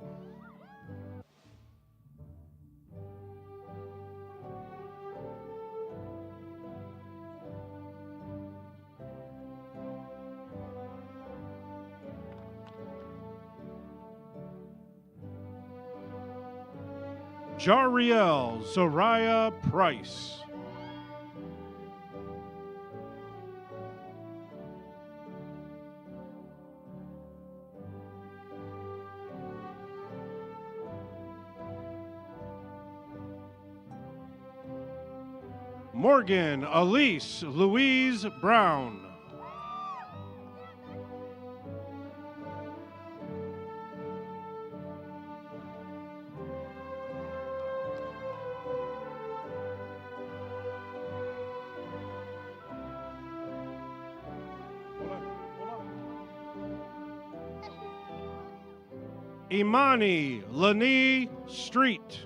S9: Jariel Zariah Price. Morgan Elise Louise Brown. Imani Lani Street.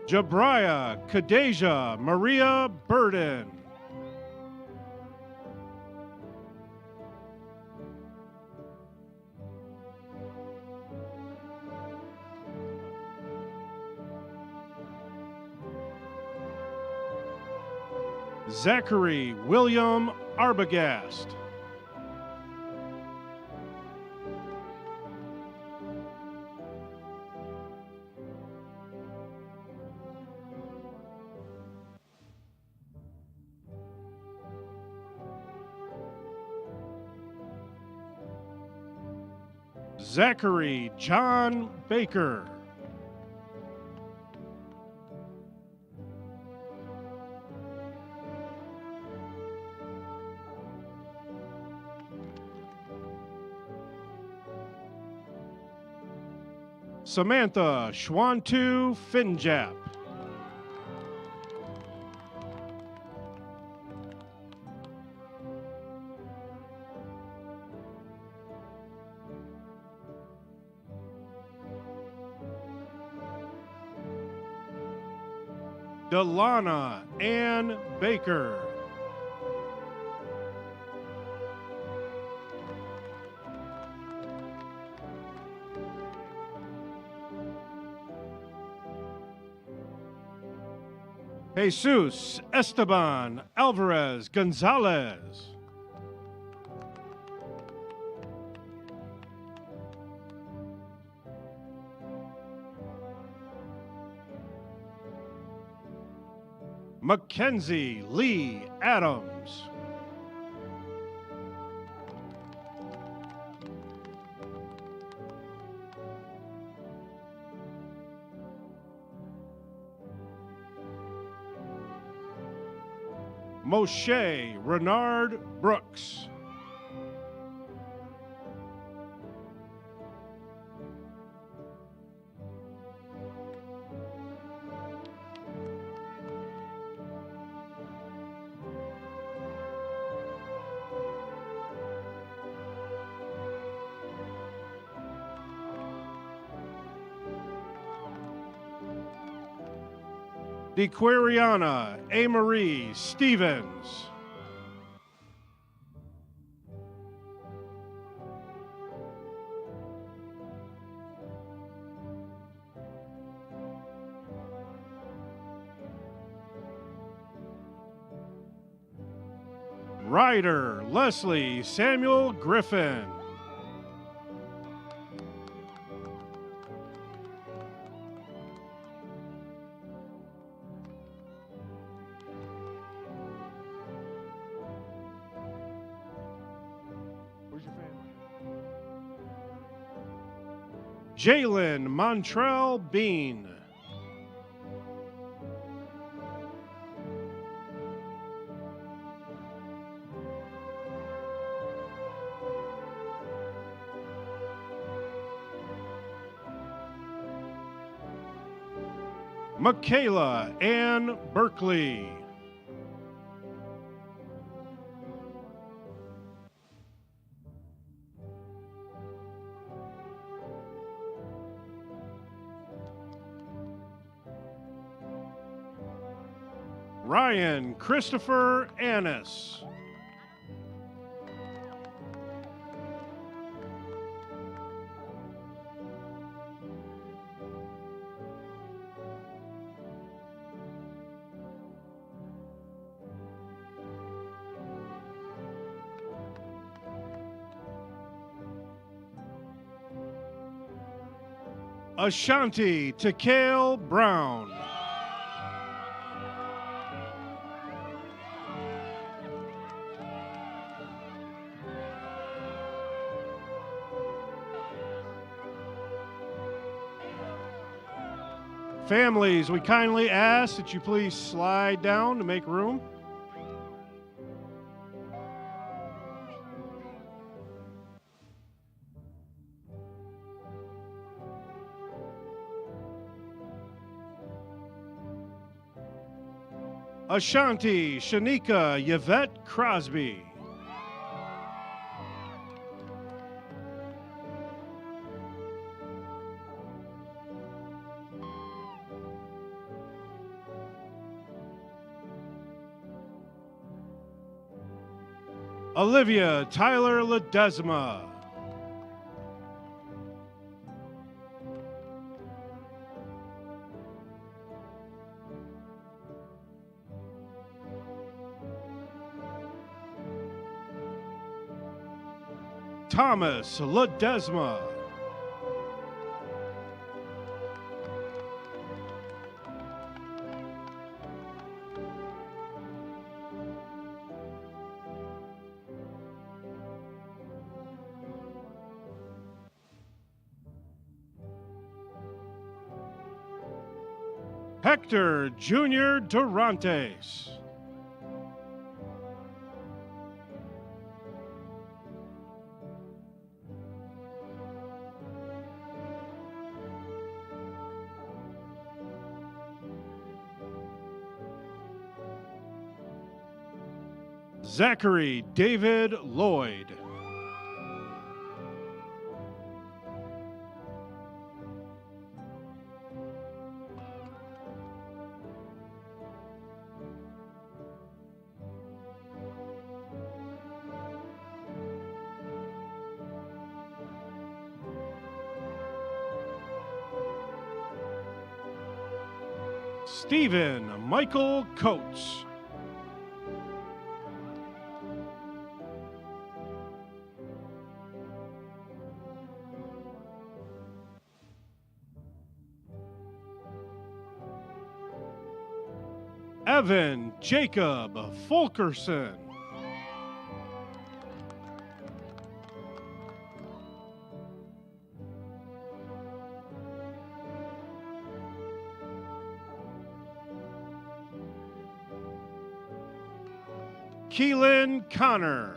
S9: Jabriah Kadeja Maria Burden. Zachary William Arbogast. Zachary John Baker. Samantha Schwantu Finjap. Delana Ann Baker. Jesus Esteban Alvarez Gonzalez. Mackenzie Lee Adams. Moshe Renard Brooks. DeQuariana A. Marie Stevens. Ryder Leslie Samuel Griffin. Jalen Montrell Bean. Michaela Ann Berkeley. Ryan Christopher Annis. Ashanti Takale Brown. Families, we kindly ask that you please slide down to make room. Ashanti Shanika Yvette Crosby. Olivia Tyler Ledesma. Thomas Ledesma. Hector Jr. Durantes. Zachary David Lloyd. Stephen Michael Coates. Evan Jacob Fulkerson. Keelan Connor.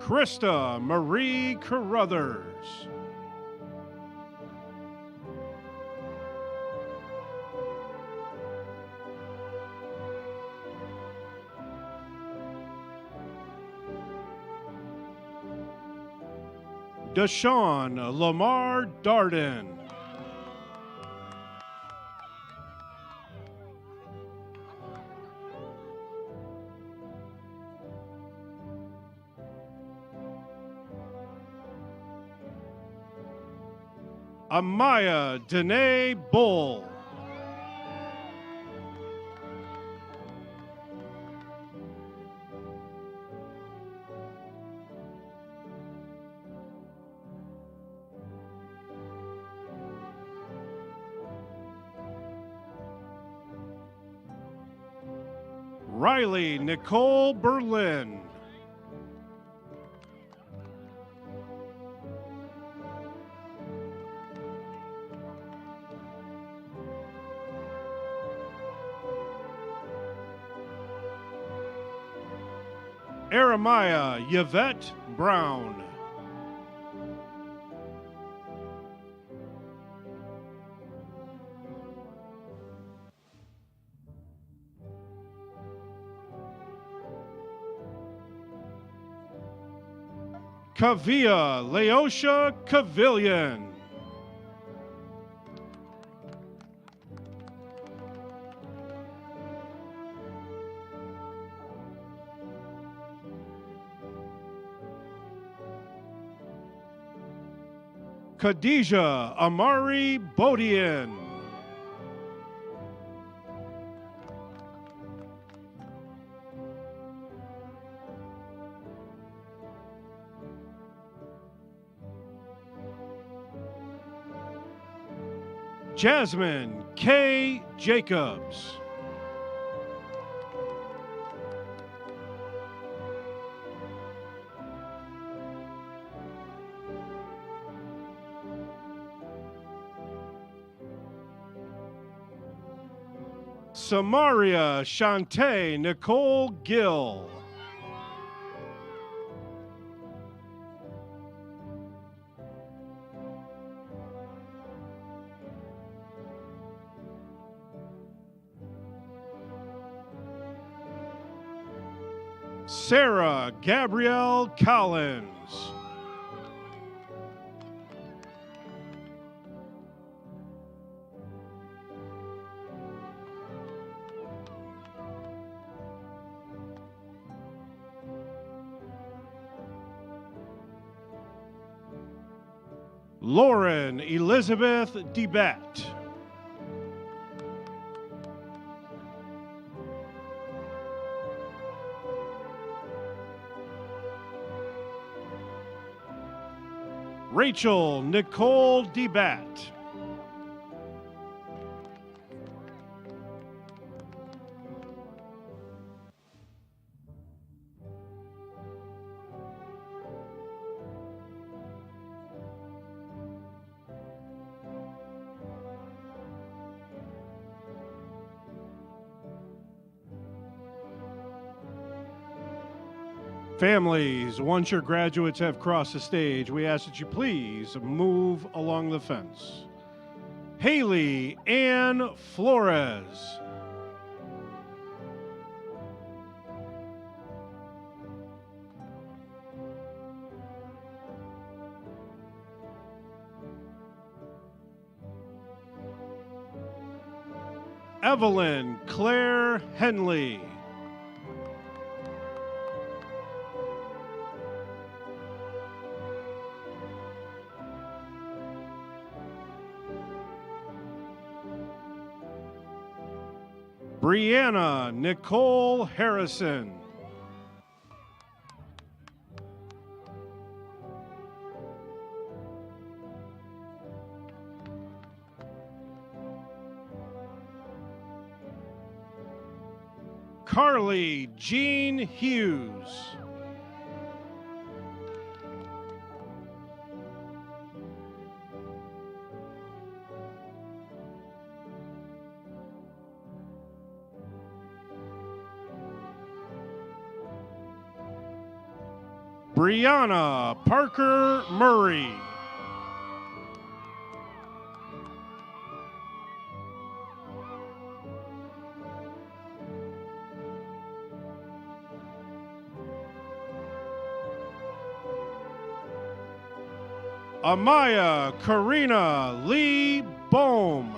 S9: Krista Marie Carruthers. Deshaun Lamar Darden. Amaya Danae Bull. Riley Nicole Berlin. Jeremiah Yvette Brown. Kavia Leosha Cavillion. Khadijah Amari Bodian. Jasmine K. Jacobs. Samaria Shantae Nicole Gill. Sarah Gabrielle Collins. Lauren Elizabeth DeBat. Rachel Nicole DeBat. Families, once your graduates have crossed the stage, we ask that you please move along the fence. Haley Ann Flores. Evelyn Claire Henley. Brianna Nicole Harrison. Carly Jean Hughes. Brianna Parker Murray. Amaya Karina Lee Bohm.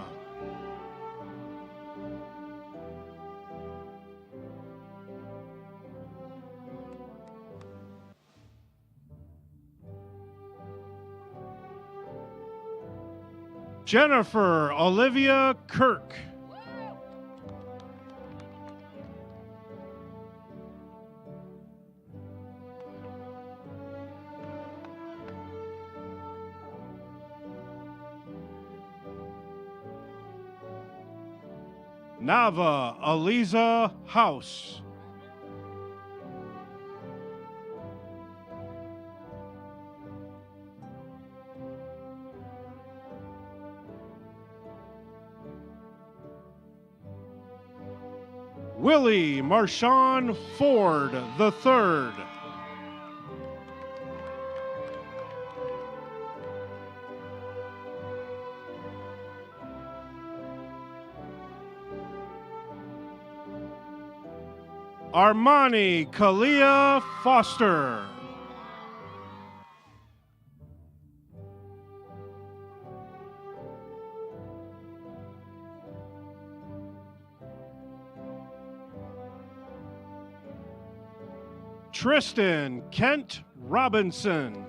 S9: Jennifer Olivia Kirk. Nava Aliza House. Willie Marshawn Ford III. Armani Kalia Foster. Tristan Kent Robinson.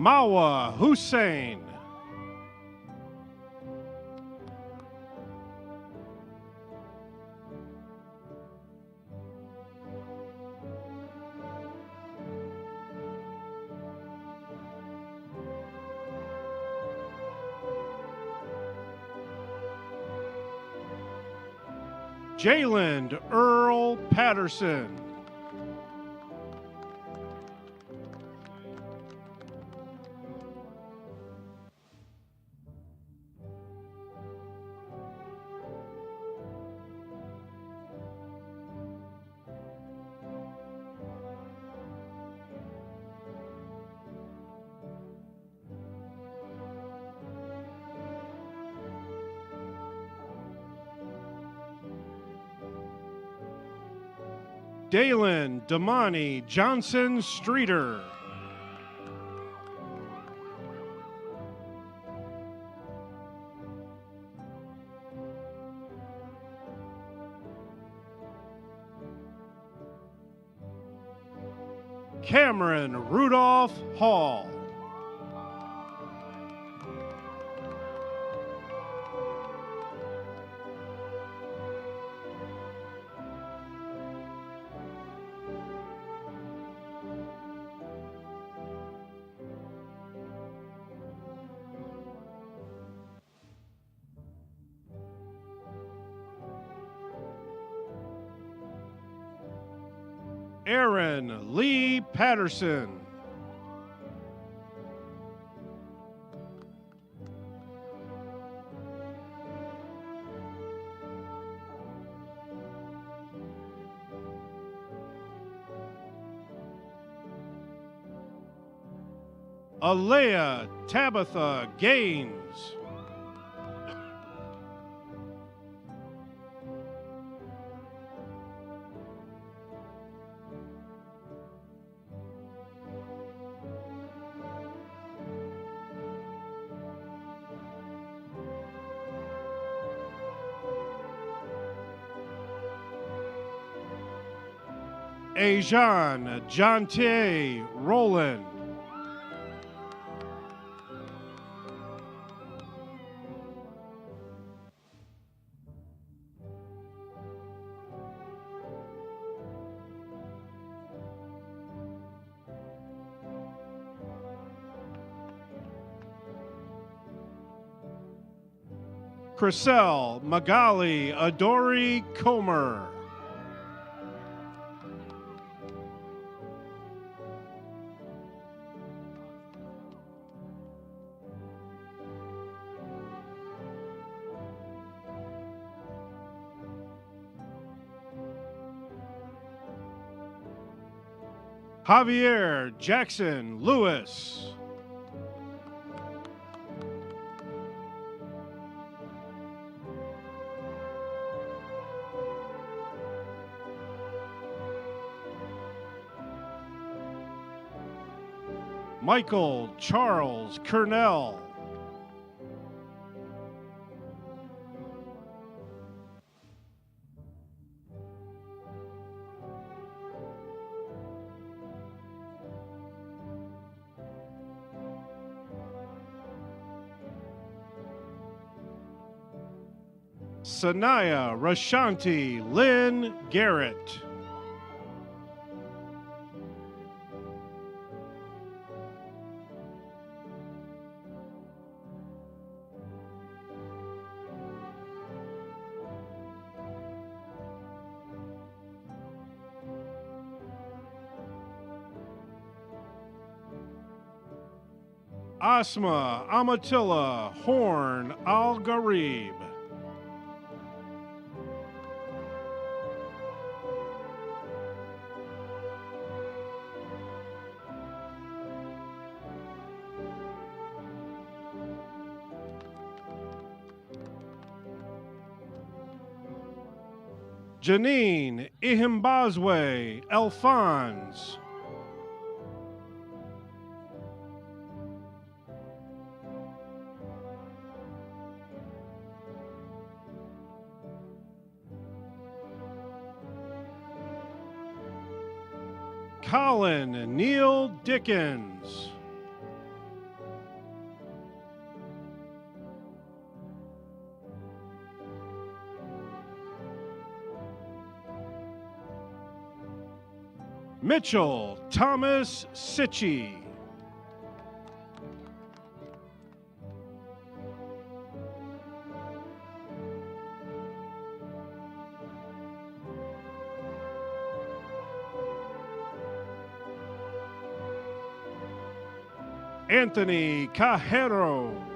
S9: Mawa Hussein. Jalen Earl Patterson. Dalen Damani Johnson Streeter. Cameron Rudolph Hall. Aaron Lee Patterson. Alea Tabitha Gaines. Ajan Jonte Rowland. Chriselle Magali Adori Comer. Javier Jackson Lewis. Michael Charles Kernell. Sanaya Rashanti Lynn Garrett. Asma Amatilla Horn Al Gharib. Janine Ihimbazwe Alphonse. Colin Neil Dickens. Mitchell Thomas Sitchie. Anthony Cajero.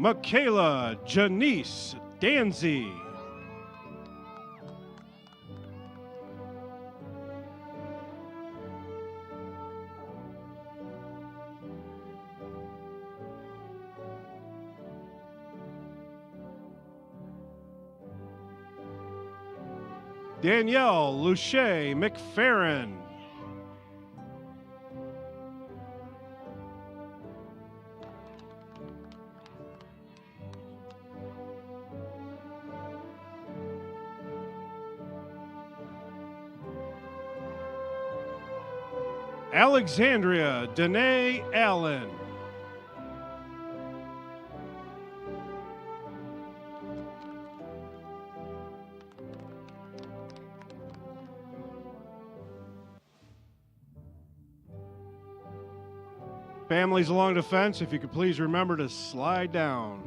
S9: Michaela Janice Danzy. Danielle Luche McFerrin. Alexandria Danae Allen. Families along the fence, if you could please remember to slide down.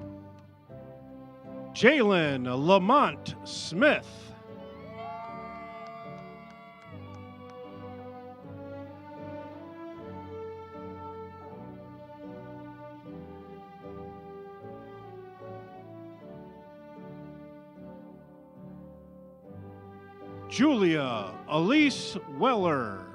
S9: Jalen Lamont Smith. Julia Elise Weller.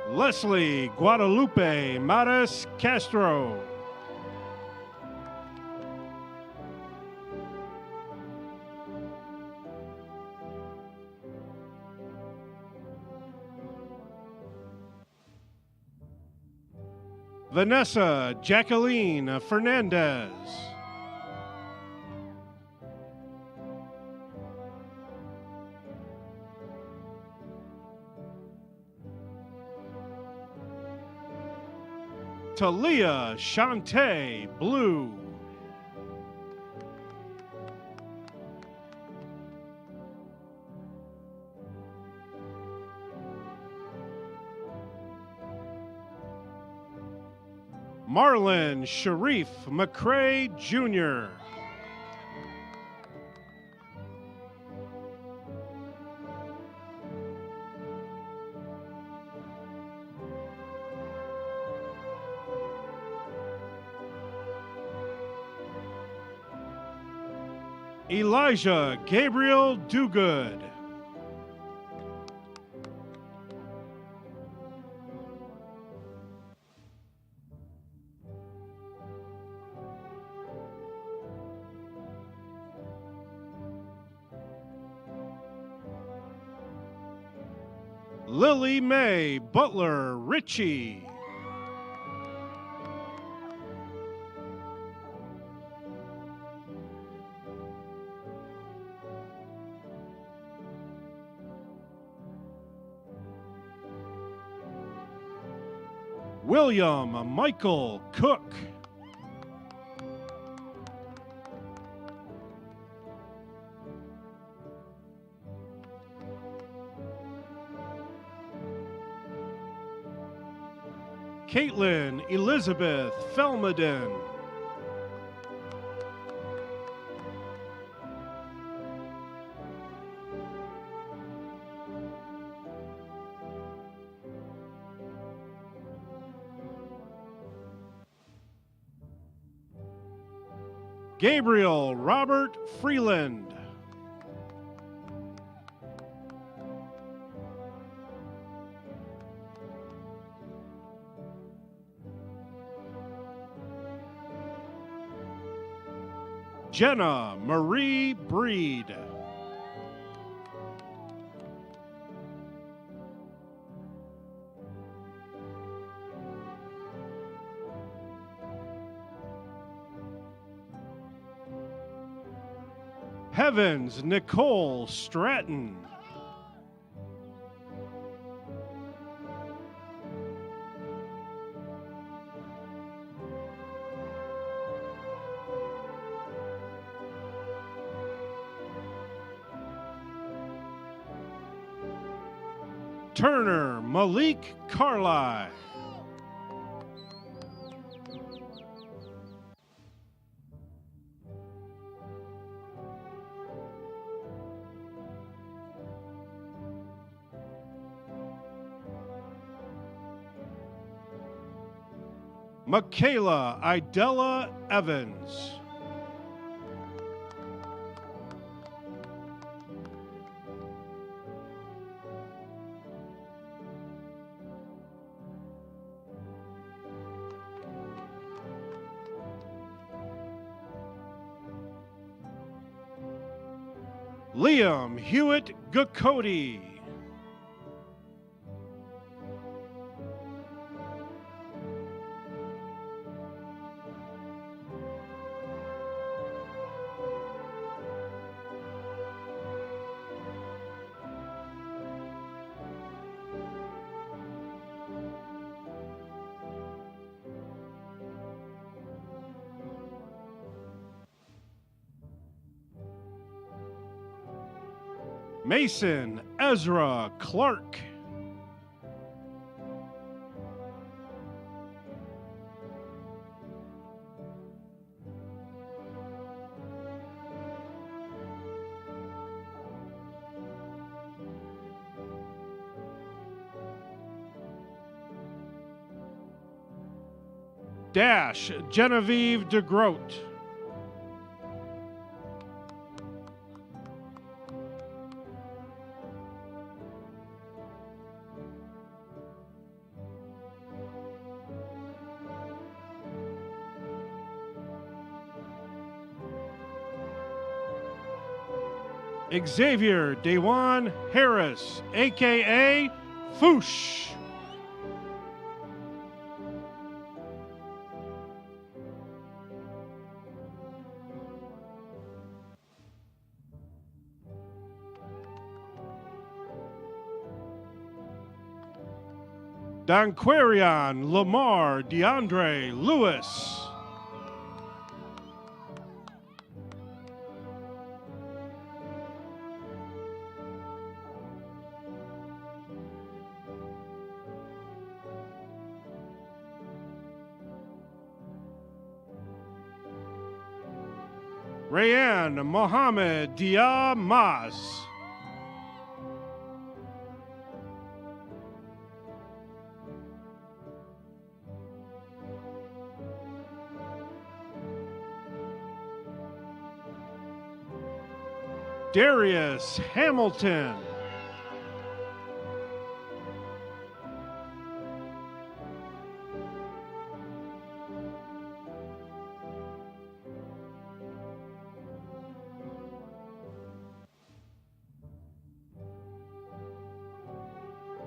S9: Leslie Guadalupe Maris Castro. Vanessa Jacqueline Fernandez. Talia Shantae Blue. Marlon Sharif McCrae Jr. Elijah Gabriel Dugood. Lily Mae Butler Ritchie. William Michael Cook. Caitlin Elizabeth Felmadin. Gabriel Robert Freeland. Jenna Marie Breed. Heavens Nicole Stratton. Turner Malik Carly. Michaela Idella Evans. Liam Hewitt Gakoti. Mason Ezra Clark. Dash Genevieve DeGroat. Xavier Dewan Harris, a.k.a. Foosh. Donquarion Lamar DeAndre Lewis. Rayanne Mohammed Diaz. Darius Hamilton.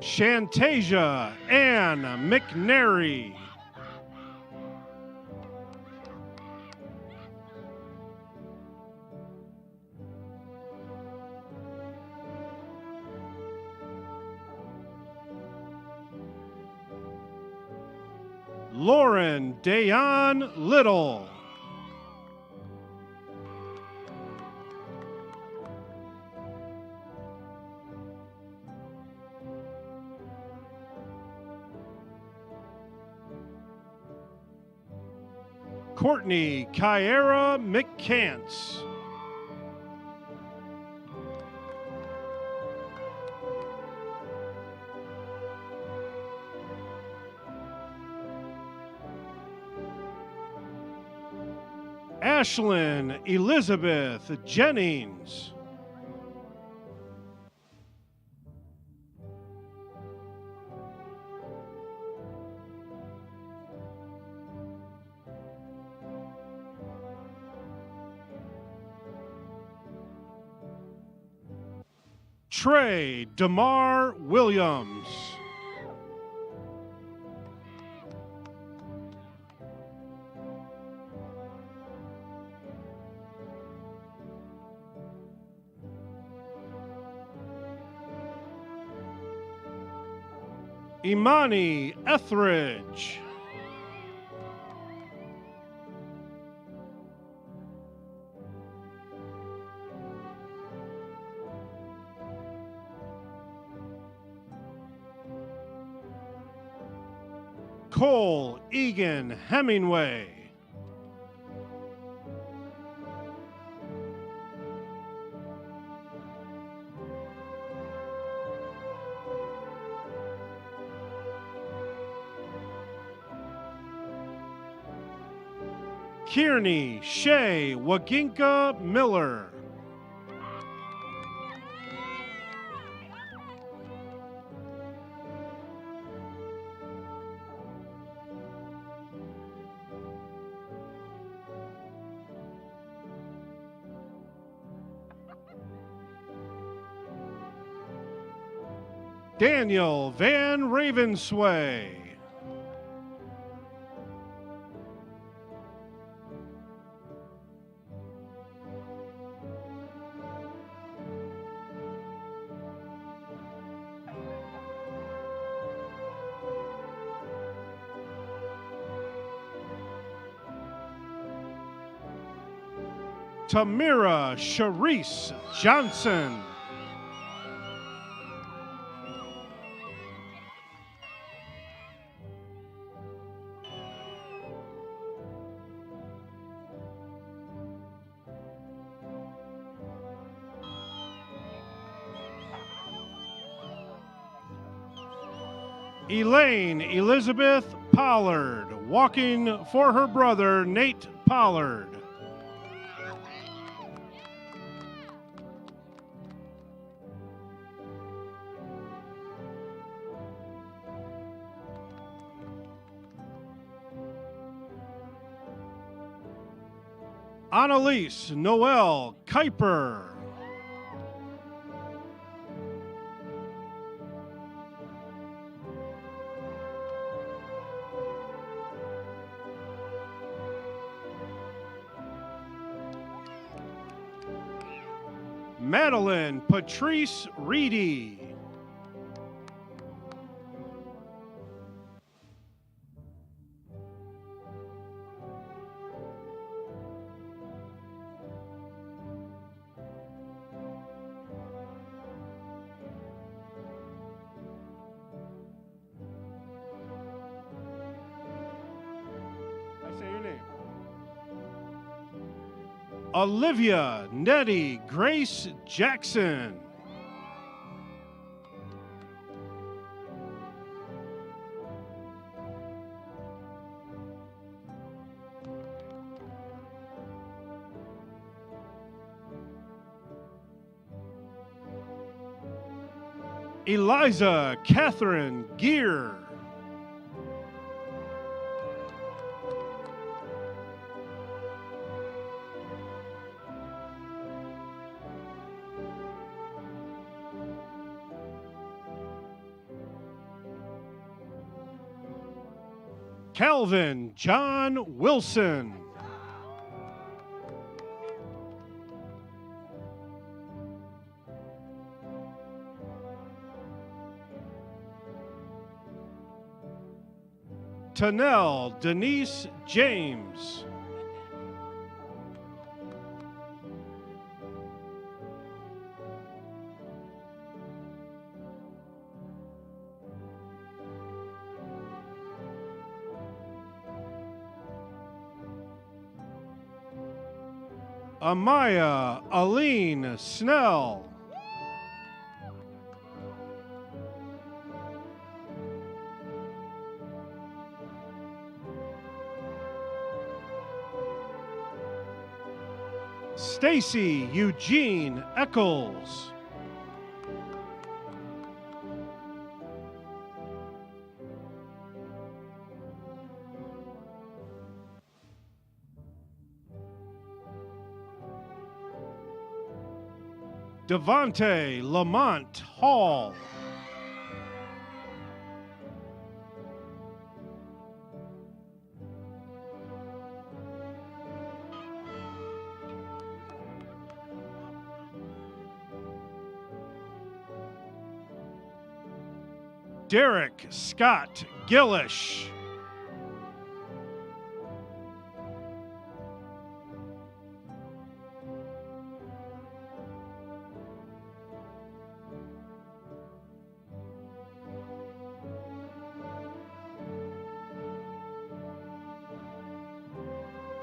S9: Shantasia Ann McNary. Lauren Dayon Little. Courtney Kyara McCants. Ashlyn Elizabeth Jennings. Trey DeMar Williams. Imani Etheridge. Cole Egan Hemingway. Kearney Shea Waginka Miller. Daniel Van Ravensway. Tamira Sharice Johnson. Elaine Elizabeth Pollard, walking for her brother Nate Pollard. Annalise Noel Kuiper. Madeline Patrice Reedy. I say your name. Olivia Nettie Grace Jackson. Eliza Catherine Gear. Calvin John Wilson. Tanel Denise James. Amaya Aline Snell. Stacy Eugene Eccles. Devontae Lamont Hall. Derek Scott Gillish.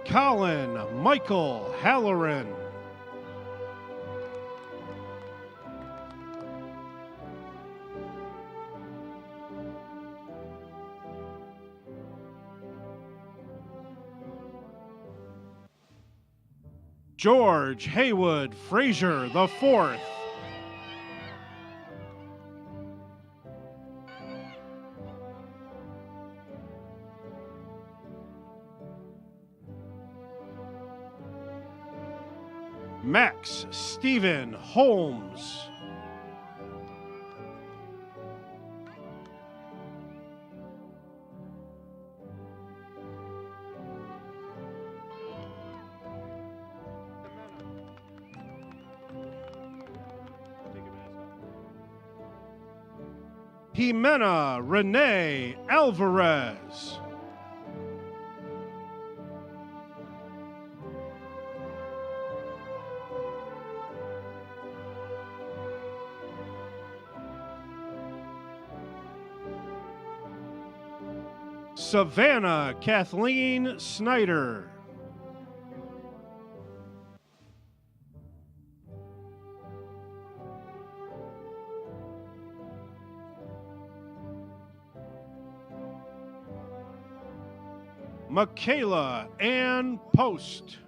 S9: Colin Michael Halloran. George Haywood Frazier IV. Max Stephen Holmes. Jimena Renee Alvarez. Savannah Kathleen Snyder. Michaela Ann Post.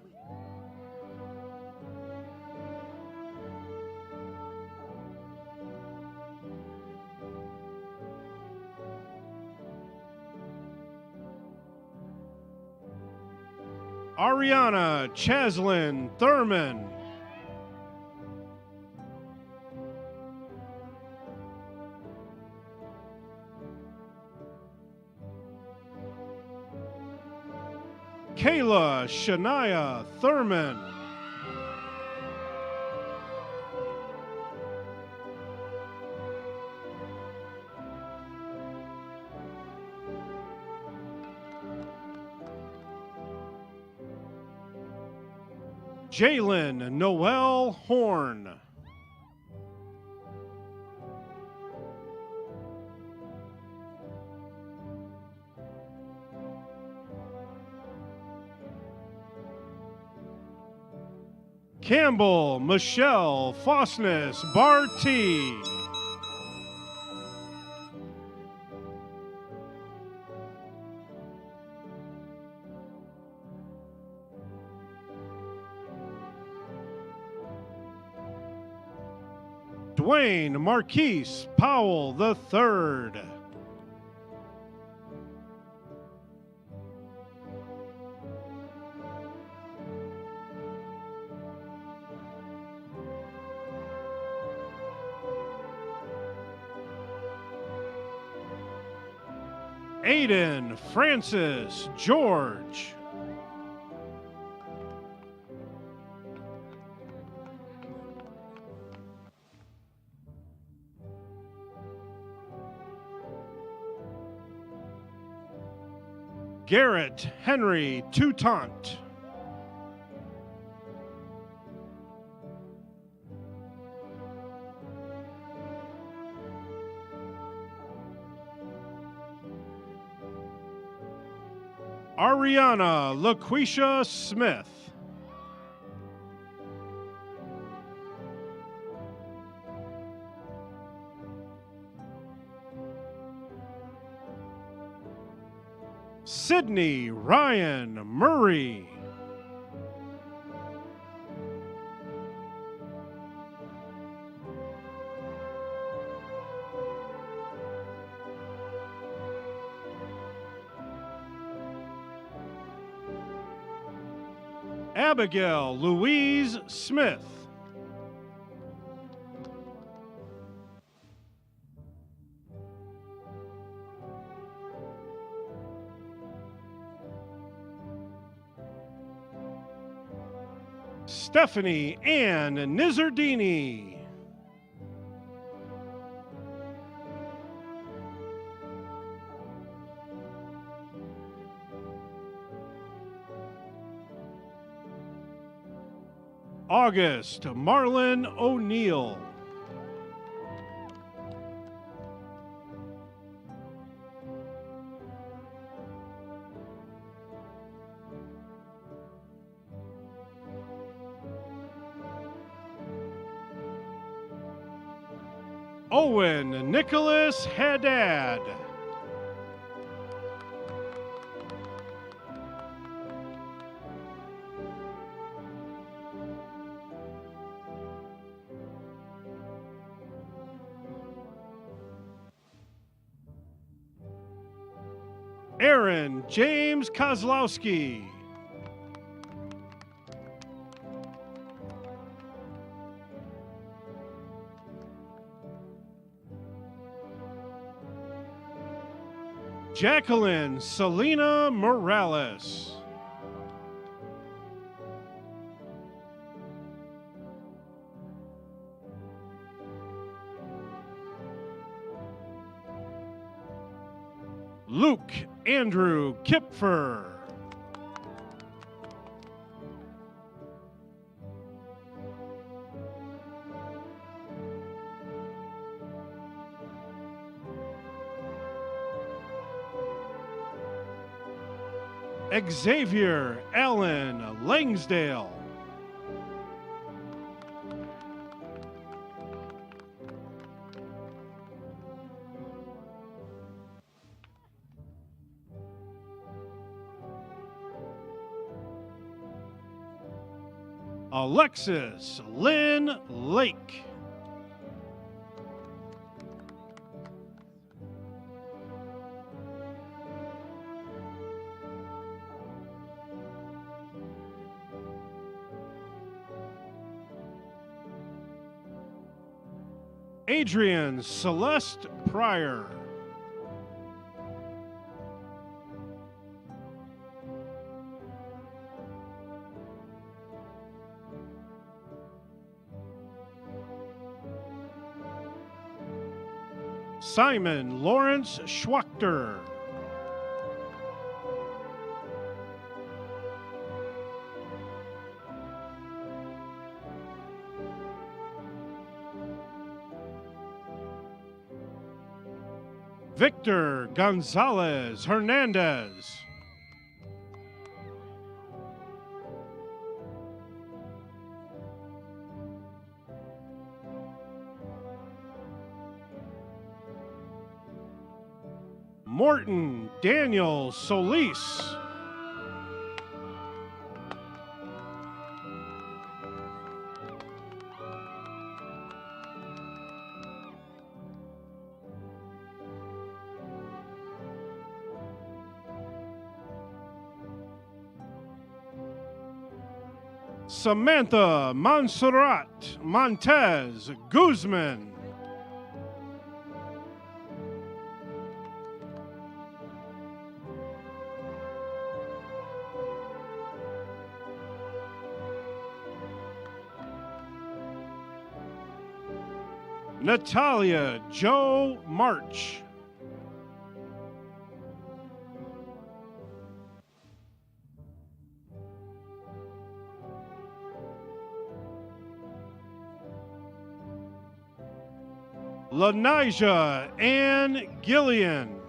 S9: Ariana Chaslin Thurman. Kayla Shania Thurman. Jalen Noel Horn. Campbell Michelle Fosness Barty. Dwayne Marquise Powell III. Aiden Francis George. Garrett Henry Toutant. Ariana LaQuisha Smith. Sydney Ryan Murray. Abigail Louise Smith. Stephanie Ann Nizzardini. August Marlon O'Neill. Owen Nicholas Haddad. Aaron James Kozlowski. Jacqueline Selena Morales. Luke Andrew Kipfer. Xavier Allen Langsdale. Alexis Lynn Lake. Adrian Celeste Pryor. Simon Lawrence Schwachter. Victor Gonzalez Hernandez. Morton Daniel Solis. Samantha Montserrat Montez Guzman. Natalia Joe March. Lanija Ann Gillian.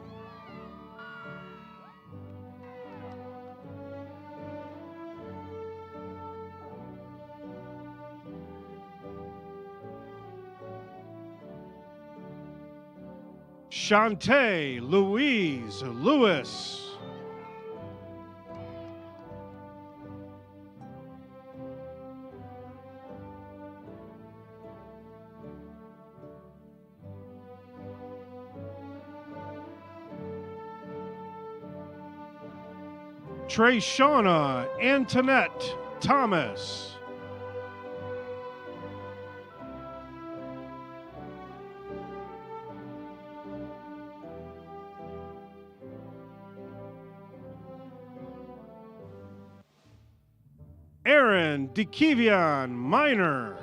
S9: Shantae Louise Lewis. Treshawna Antoinette Thomas. Aaron DeKevion Minor.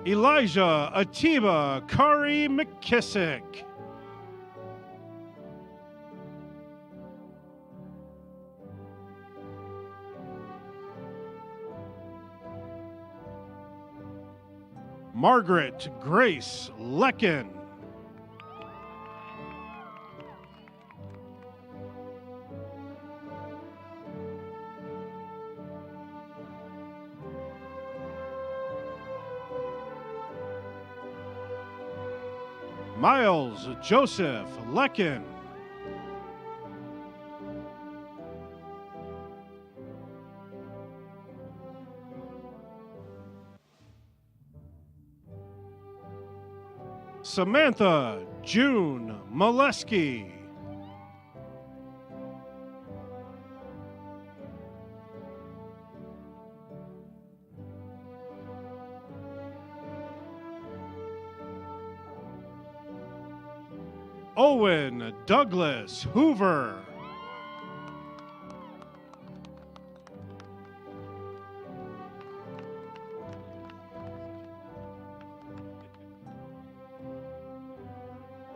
S9: Elijah Atiba Kari McKissick. Margaret Grace Lecken. Miles Joseph Lecken. Samantha June Molesky. Owen Douglas Hoover.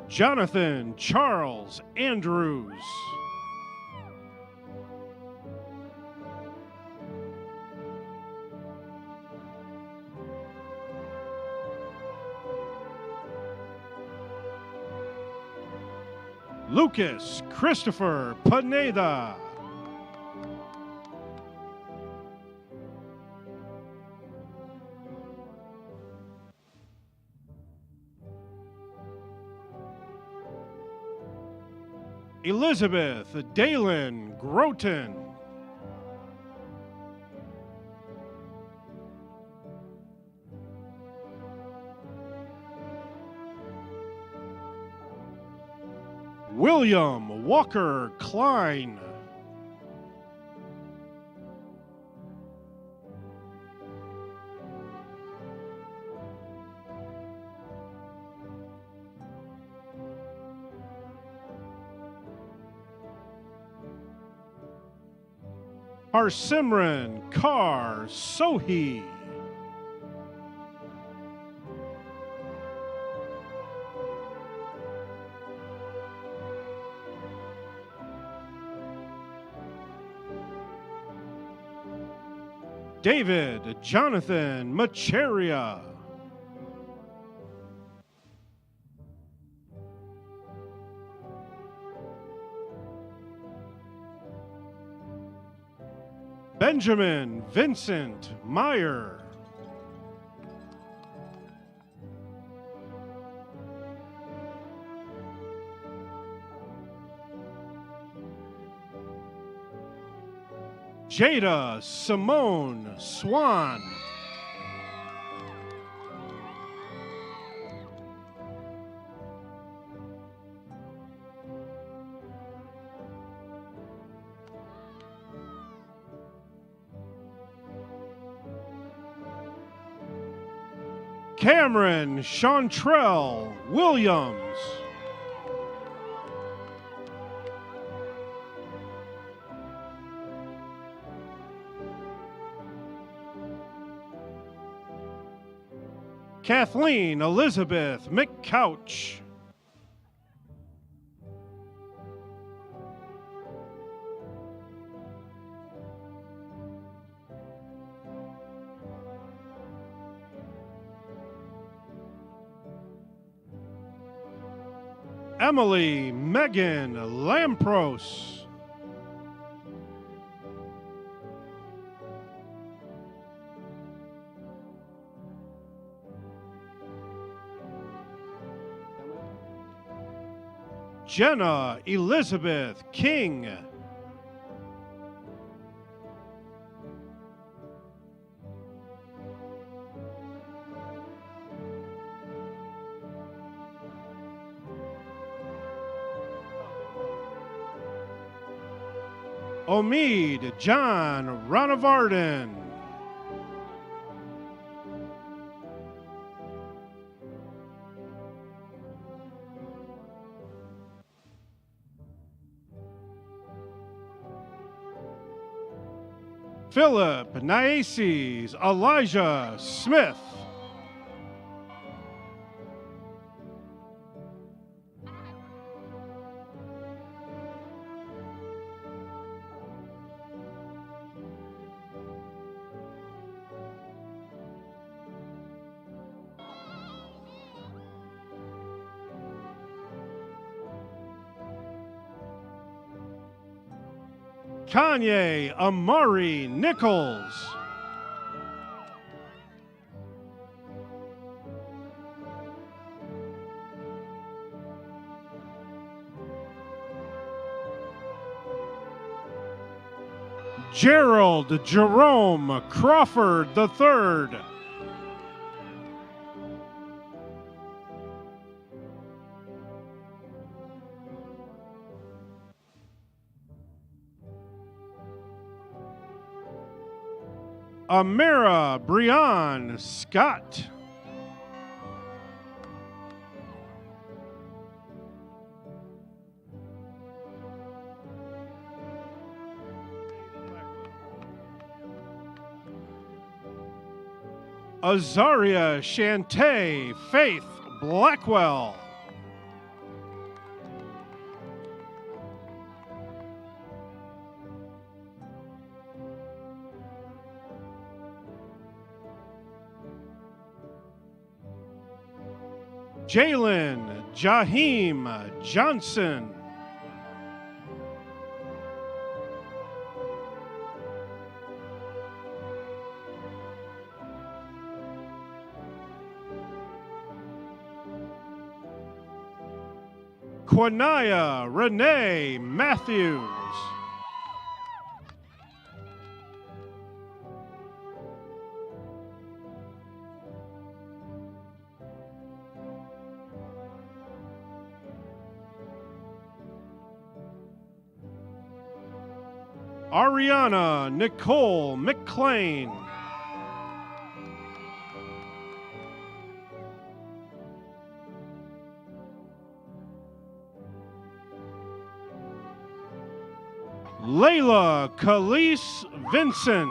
S9: Jonathan Charles Andrews. Lucas Christopher Pineda. Elizabeth Dalen Groton. William Walker Klein. Harsimran Kaur Sohi. David Jonathan Macheria. Benjamin Vincent Meyer. Jada Simone Swan. Cameron Chantrell Williams. Kathleen Elizabeth McCouch. Emily Megan Lampros. Jenna Elizabeth King. Omid John Ranavarden. Philip Naises Elijah Smith. Kanye Amari Nichols. Gerald Jerome Crawford III. Amira Breon Scott. Azaria Shantae Faith Blackwell. Jalen Jaheim Johnson. Quanaya Renee Matthews. Ariana Nicole McClain. Layla Khalees Vincent.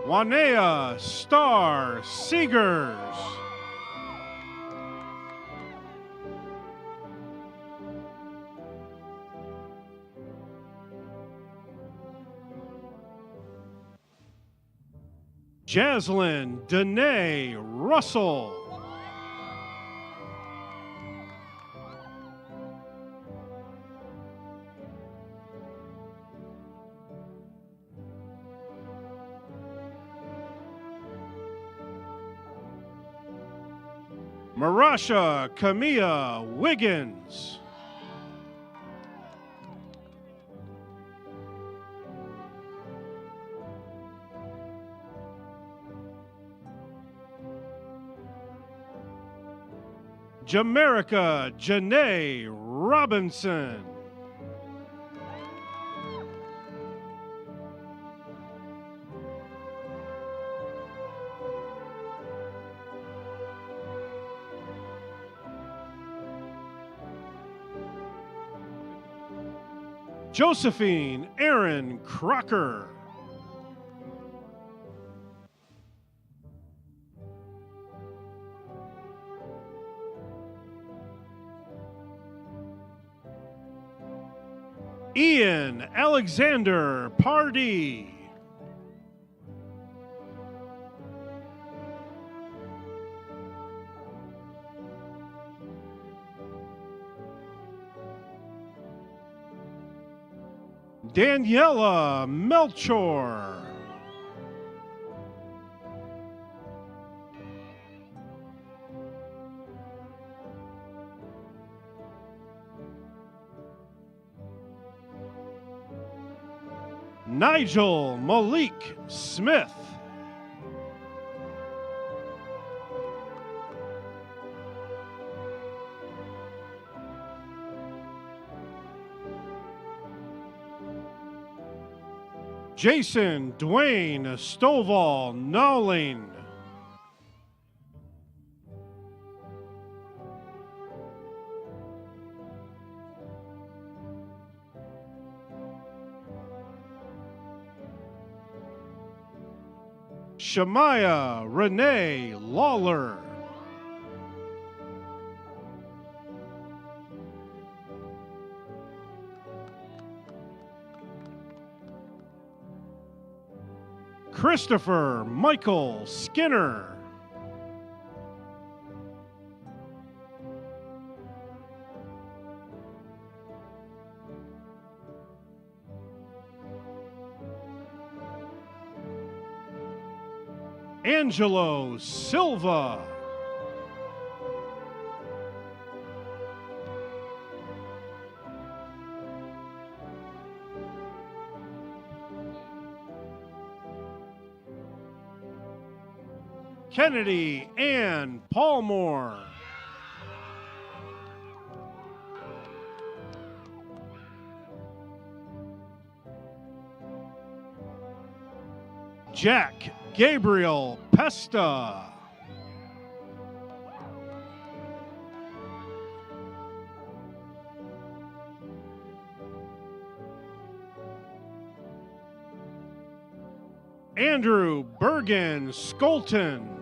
S9: Wanea Star Seegers. Jaslyn Danae Russell. Marasha Camilla Wiggins. Jamerica Janae Robinson. Josephine Aaron Crocker. Ian Alexander Pardee. Daniela Melchor. Nigel Malik Smith. Jason Dwayne Stovall Nowling. Shamaya Renee Lawler. Christopher Michael Skinner. Angelo Silva. Kennedy Ann Paulmore. Jack Gabriel Pesta. Andrew Bergen Skolton.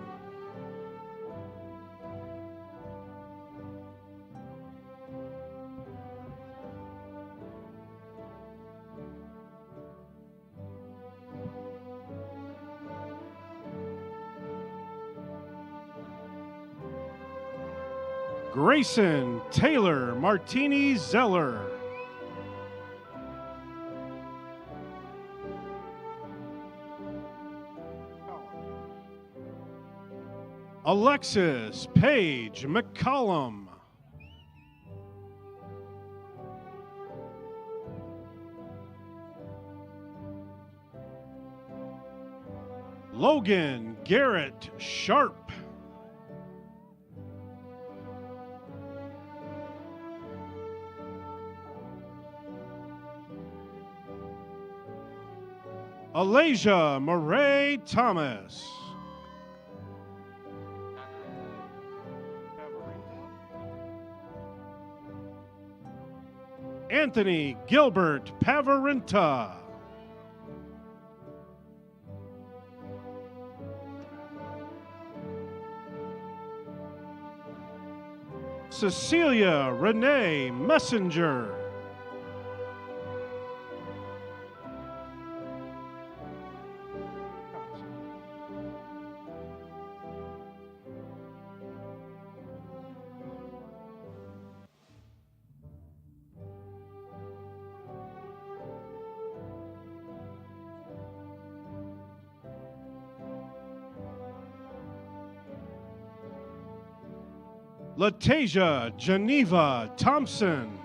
S9: Grayson Taylor Martini Zeller. Alexis Page McCollum. Logan Garrett Sharp. Alasia Murray Thomas. Anthony Gilbert Pavarinta. Cecilia Renee Messenger. Latasia Geneva Thompson.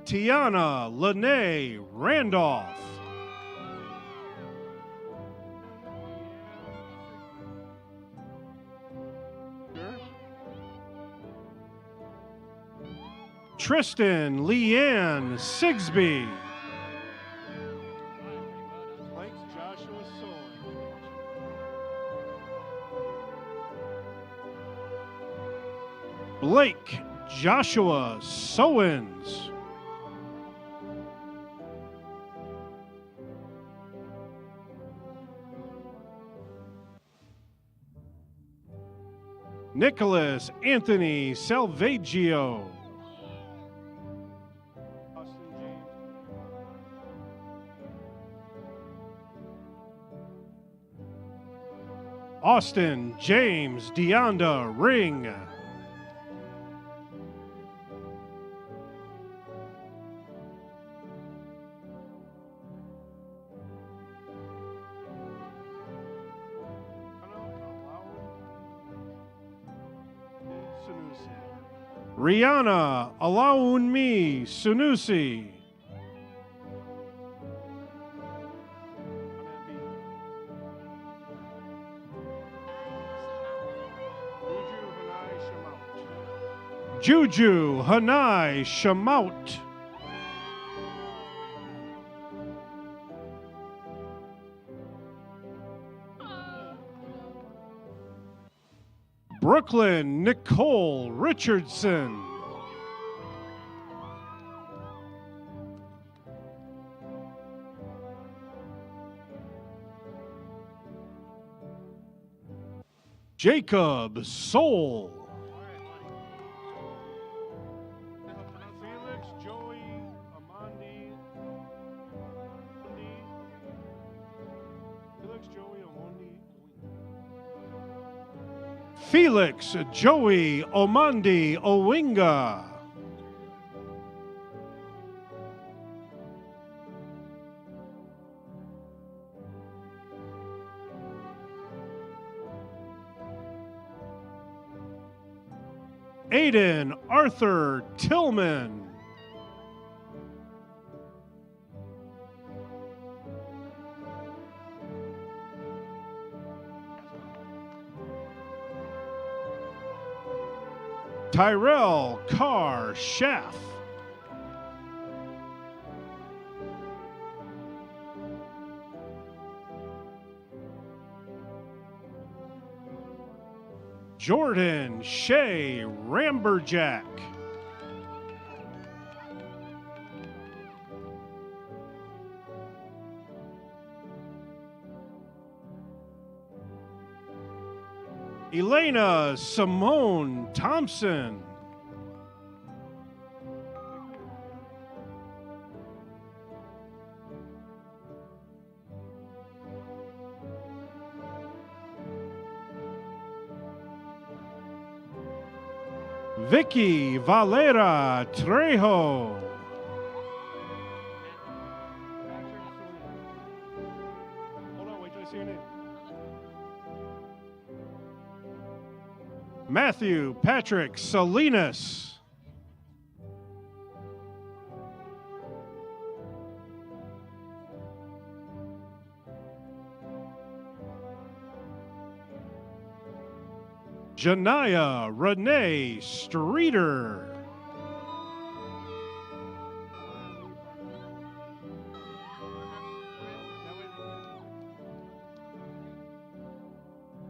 S9: Tiana Lene Randolph. Tristan Leanne Sigsby. Blake Joshua Sowens. Nicholas Anthony Salvaggio. Austin James Deonda Ring. Rihanna Alaunmi Sunusi. Juju Hanai Shamaut. Brooklyn Nicole Richardson. Jacob Soul. Felix Joey Omandi Owinga. Aiden Arthur Tillman. Tyrell Carr Schaff. Jordan Shea Ramberjack. Elena Simone Thompson. Vicky Valera Trejo. Hold on, wait till I see your name. Matthew Patrick Salinas. Janaya Renee Streeter.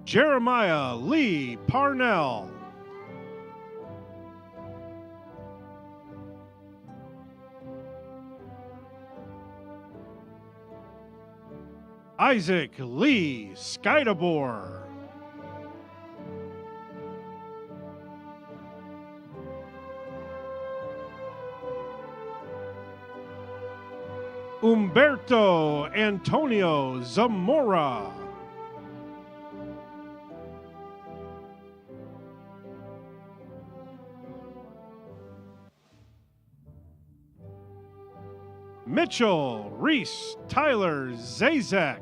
S9: Jeremiah Lee Parnell. Isaac Lee Skydabor. Umberto Antonio Zamora. Mitchell Reese Tyler Zazek.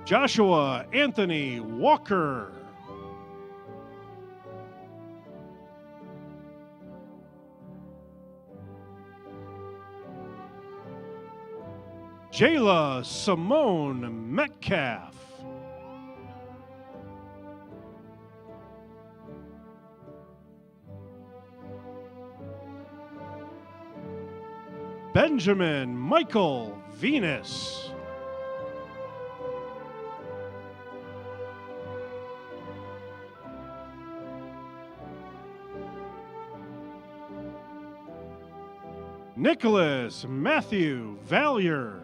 S9: Joshua Anthony Walker. Jayla Simone Metcalf. Benjamin Michael Venus. Nicholas Matthew Valier.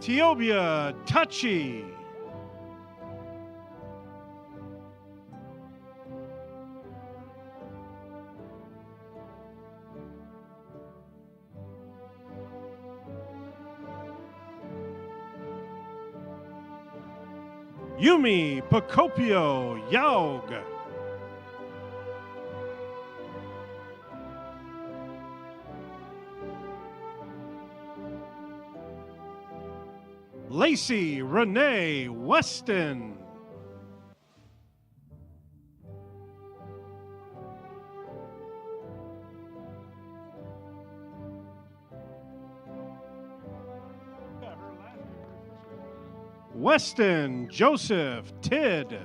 S9: Teobia Tachi. Yumi Pacopio Yaug. Lacey Renee Weston. Weston Joseph Tidd.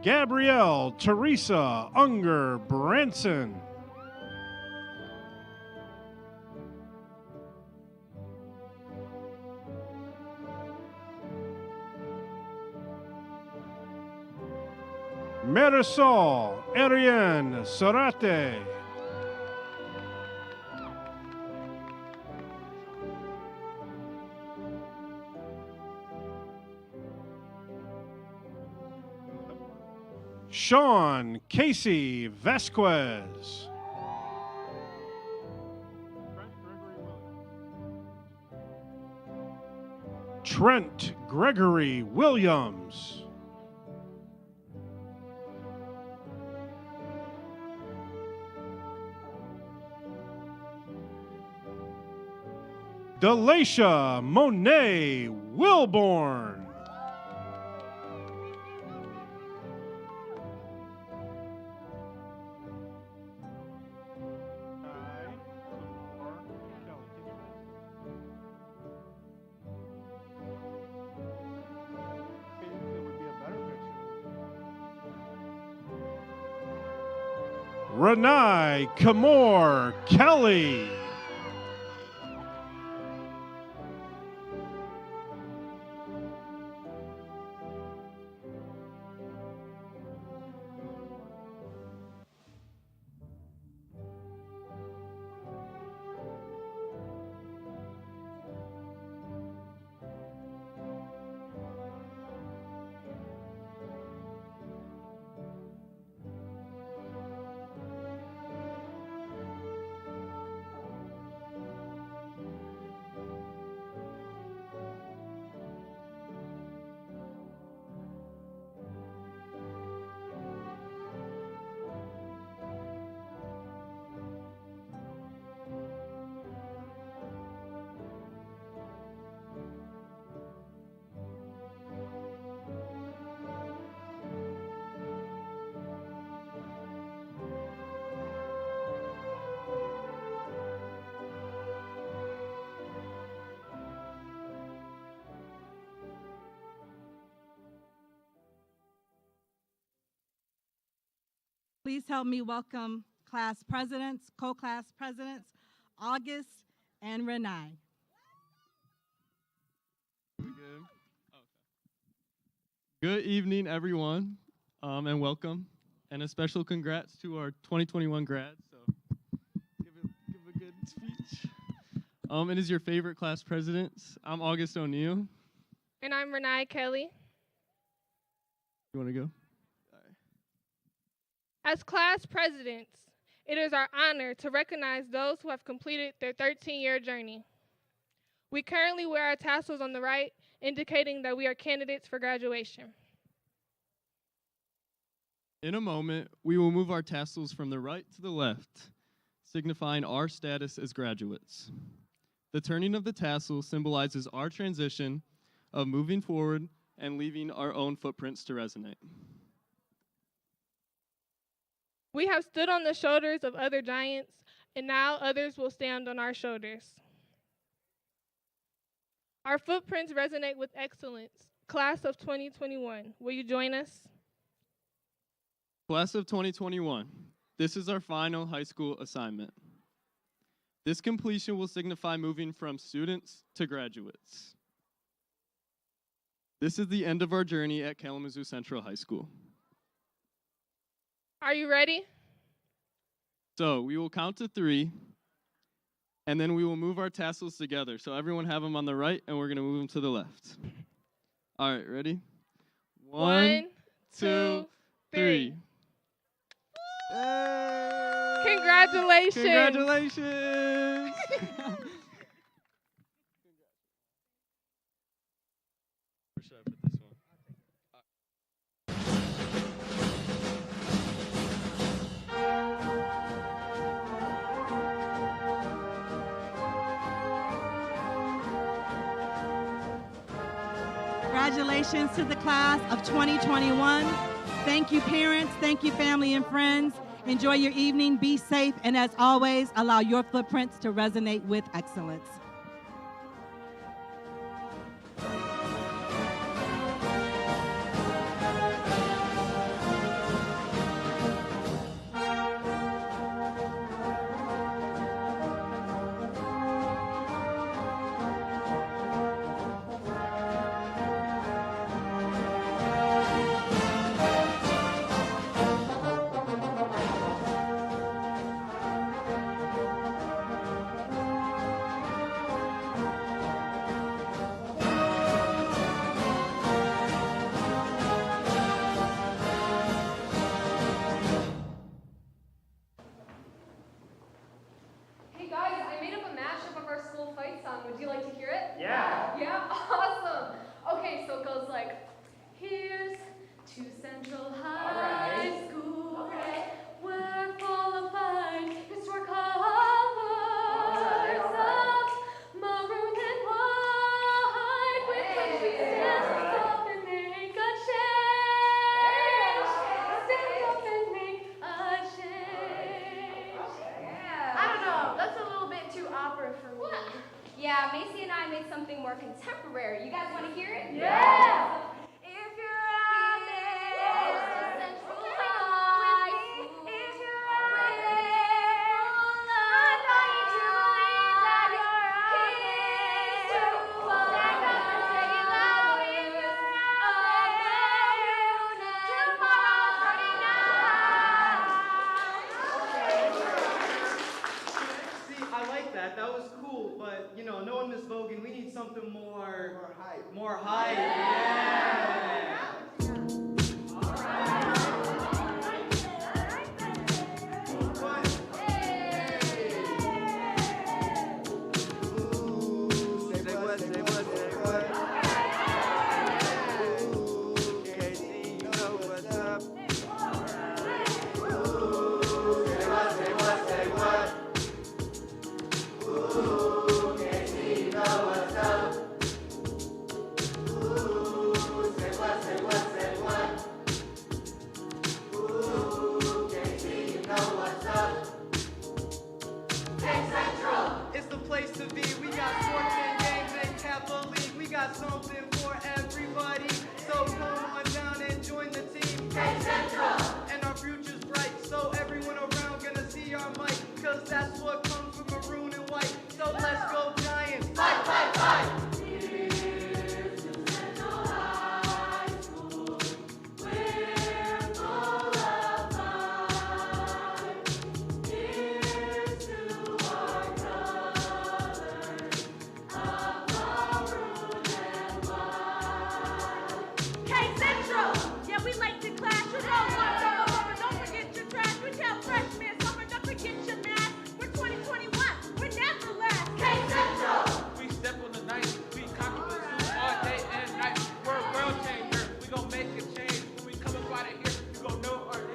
S9: Gabrielle Teresa Unger Branson. Marisol Ariane Sorate. Sean Casey Vasquez. Trent Gregory Williams. Delasha Monet Wilborn. Renai Kamor Kelly.
S1: Please help me welcome class presidents, co-class presidents, August and Renai.
S11: Good evening, everyone, and welcome. And a special congrats to our 2021 grads. So give a good speech. It is your favorite class presidents. I'm August O'Neill.
S12: And I'm Renai Kelly.
S11: You want to go?
S12: As class presidents, it is our honor to recognize those who have completed their 13-year journey. We currently wear our tassels on the right, indicating that we are candidates for graduation.
S11: In a moment, we will move our tassels from the right to the left, signifying our status as graduates. The turning of the tassel symbolizes our transition of moving forward and leaving our own footprints to resonate.
S12: We have stood on the shoulders of other giants, and now others will stand on our shoulders. Our footprints resonate with excellence. Class of 2021, will you join us?
S11: Class of 2021, this is our final high school assignment. This completion will signify moving from students to graduates. This is the end of our journey at Kalamazoo Central High School.
S12: Are you ready?
S11: So we will count to 3, and then we will move our tassels together. So everyone have them on the right, and we're going to move them to the left. All right, ready? 1, 2, 3.
S12: Congratulations.
S11: Congratulations. Where should I put this one?
S1: Congratulations to the class of 2021. Thank you, parents. Thank you, family and friends. Enjoy your evening. Be safe. And as always, allow your footprints to resonate with excellence.
S13: Yeah, Macy and I made something more contemporary. You guys want to hear it?
S6: Yeah!
S13: If you're out there, Central High School, if you're out there, I know you believe that you're out there. Stand up and say it loud if you're out there. Tomorrow's running out.
S14: See, I like that. That was cool, but you know, knowing Miss Vogan, we need something more hype. More hype. Yeah. It's the place to be. We got sports and games and Kappa League. We got something for everybody. So come on down and join the team. K Central. And our future's bright. So everyone around gonna see our might. Cause that's what comes from maroon and white. So let's go Giants. Fight, fight, fight.
S15: We step on the knife, we Kalamazoo all day and night. We're a world changer, we gon' make a change. When we come up out of here, you gon' know our name.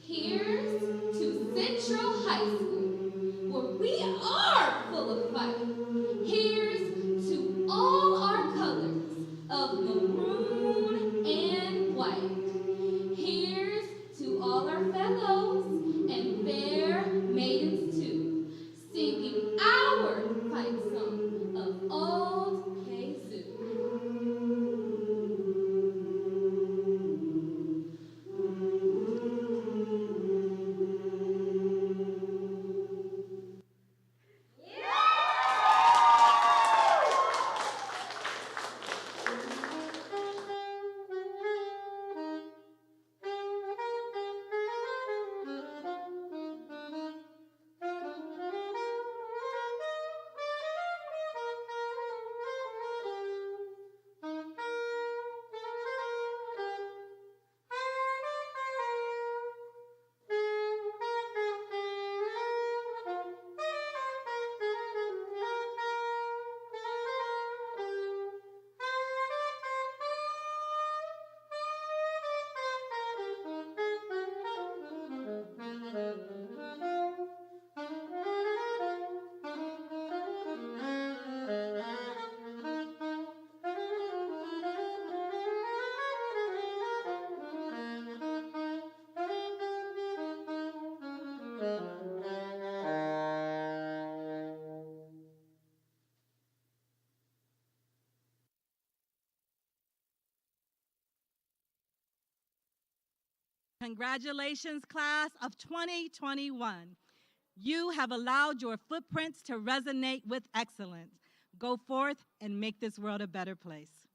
S6: Here's to Central High School, where we are full of fight. Here's to all our colors of maroon and white. Here's to all our fellows and fair maidens too, singing our fight song of old K-Zoo.
S1: Congratulations, class of 2021. You have allowed your footprints to resonate with excellence. Go forth and make this world a better place.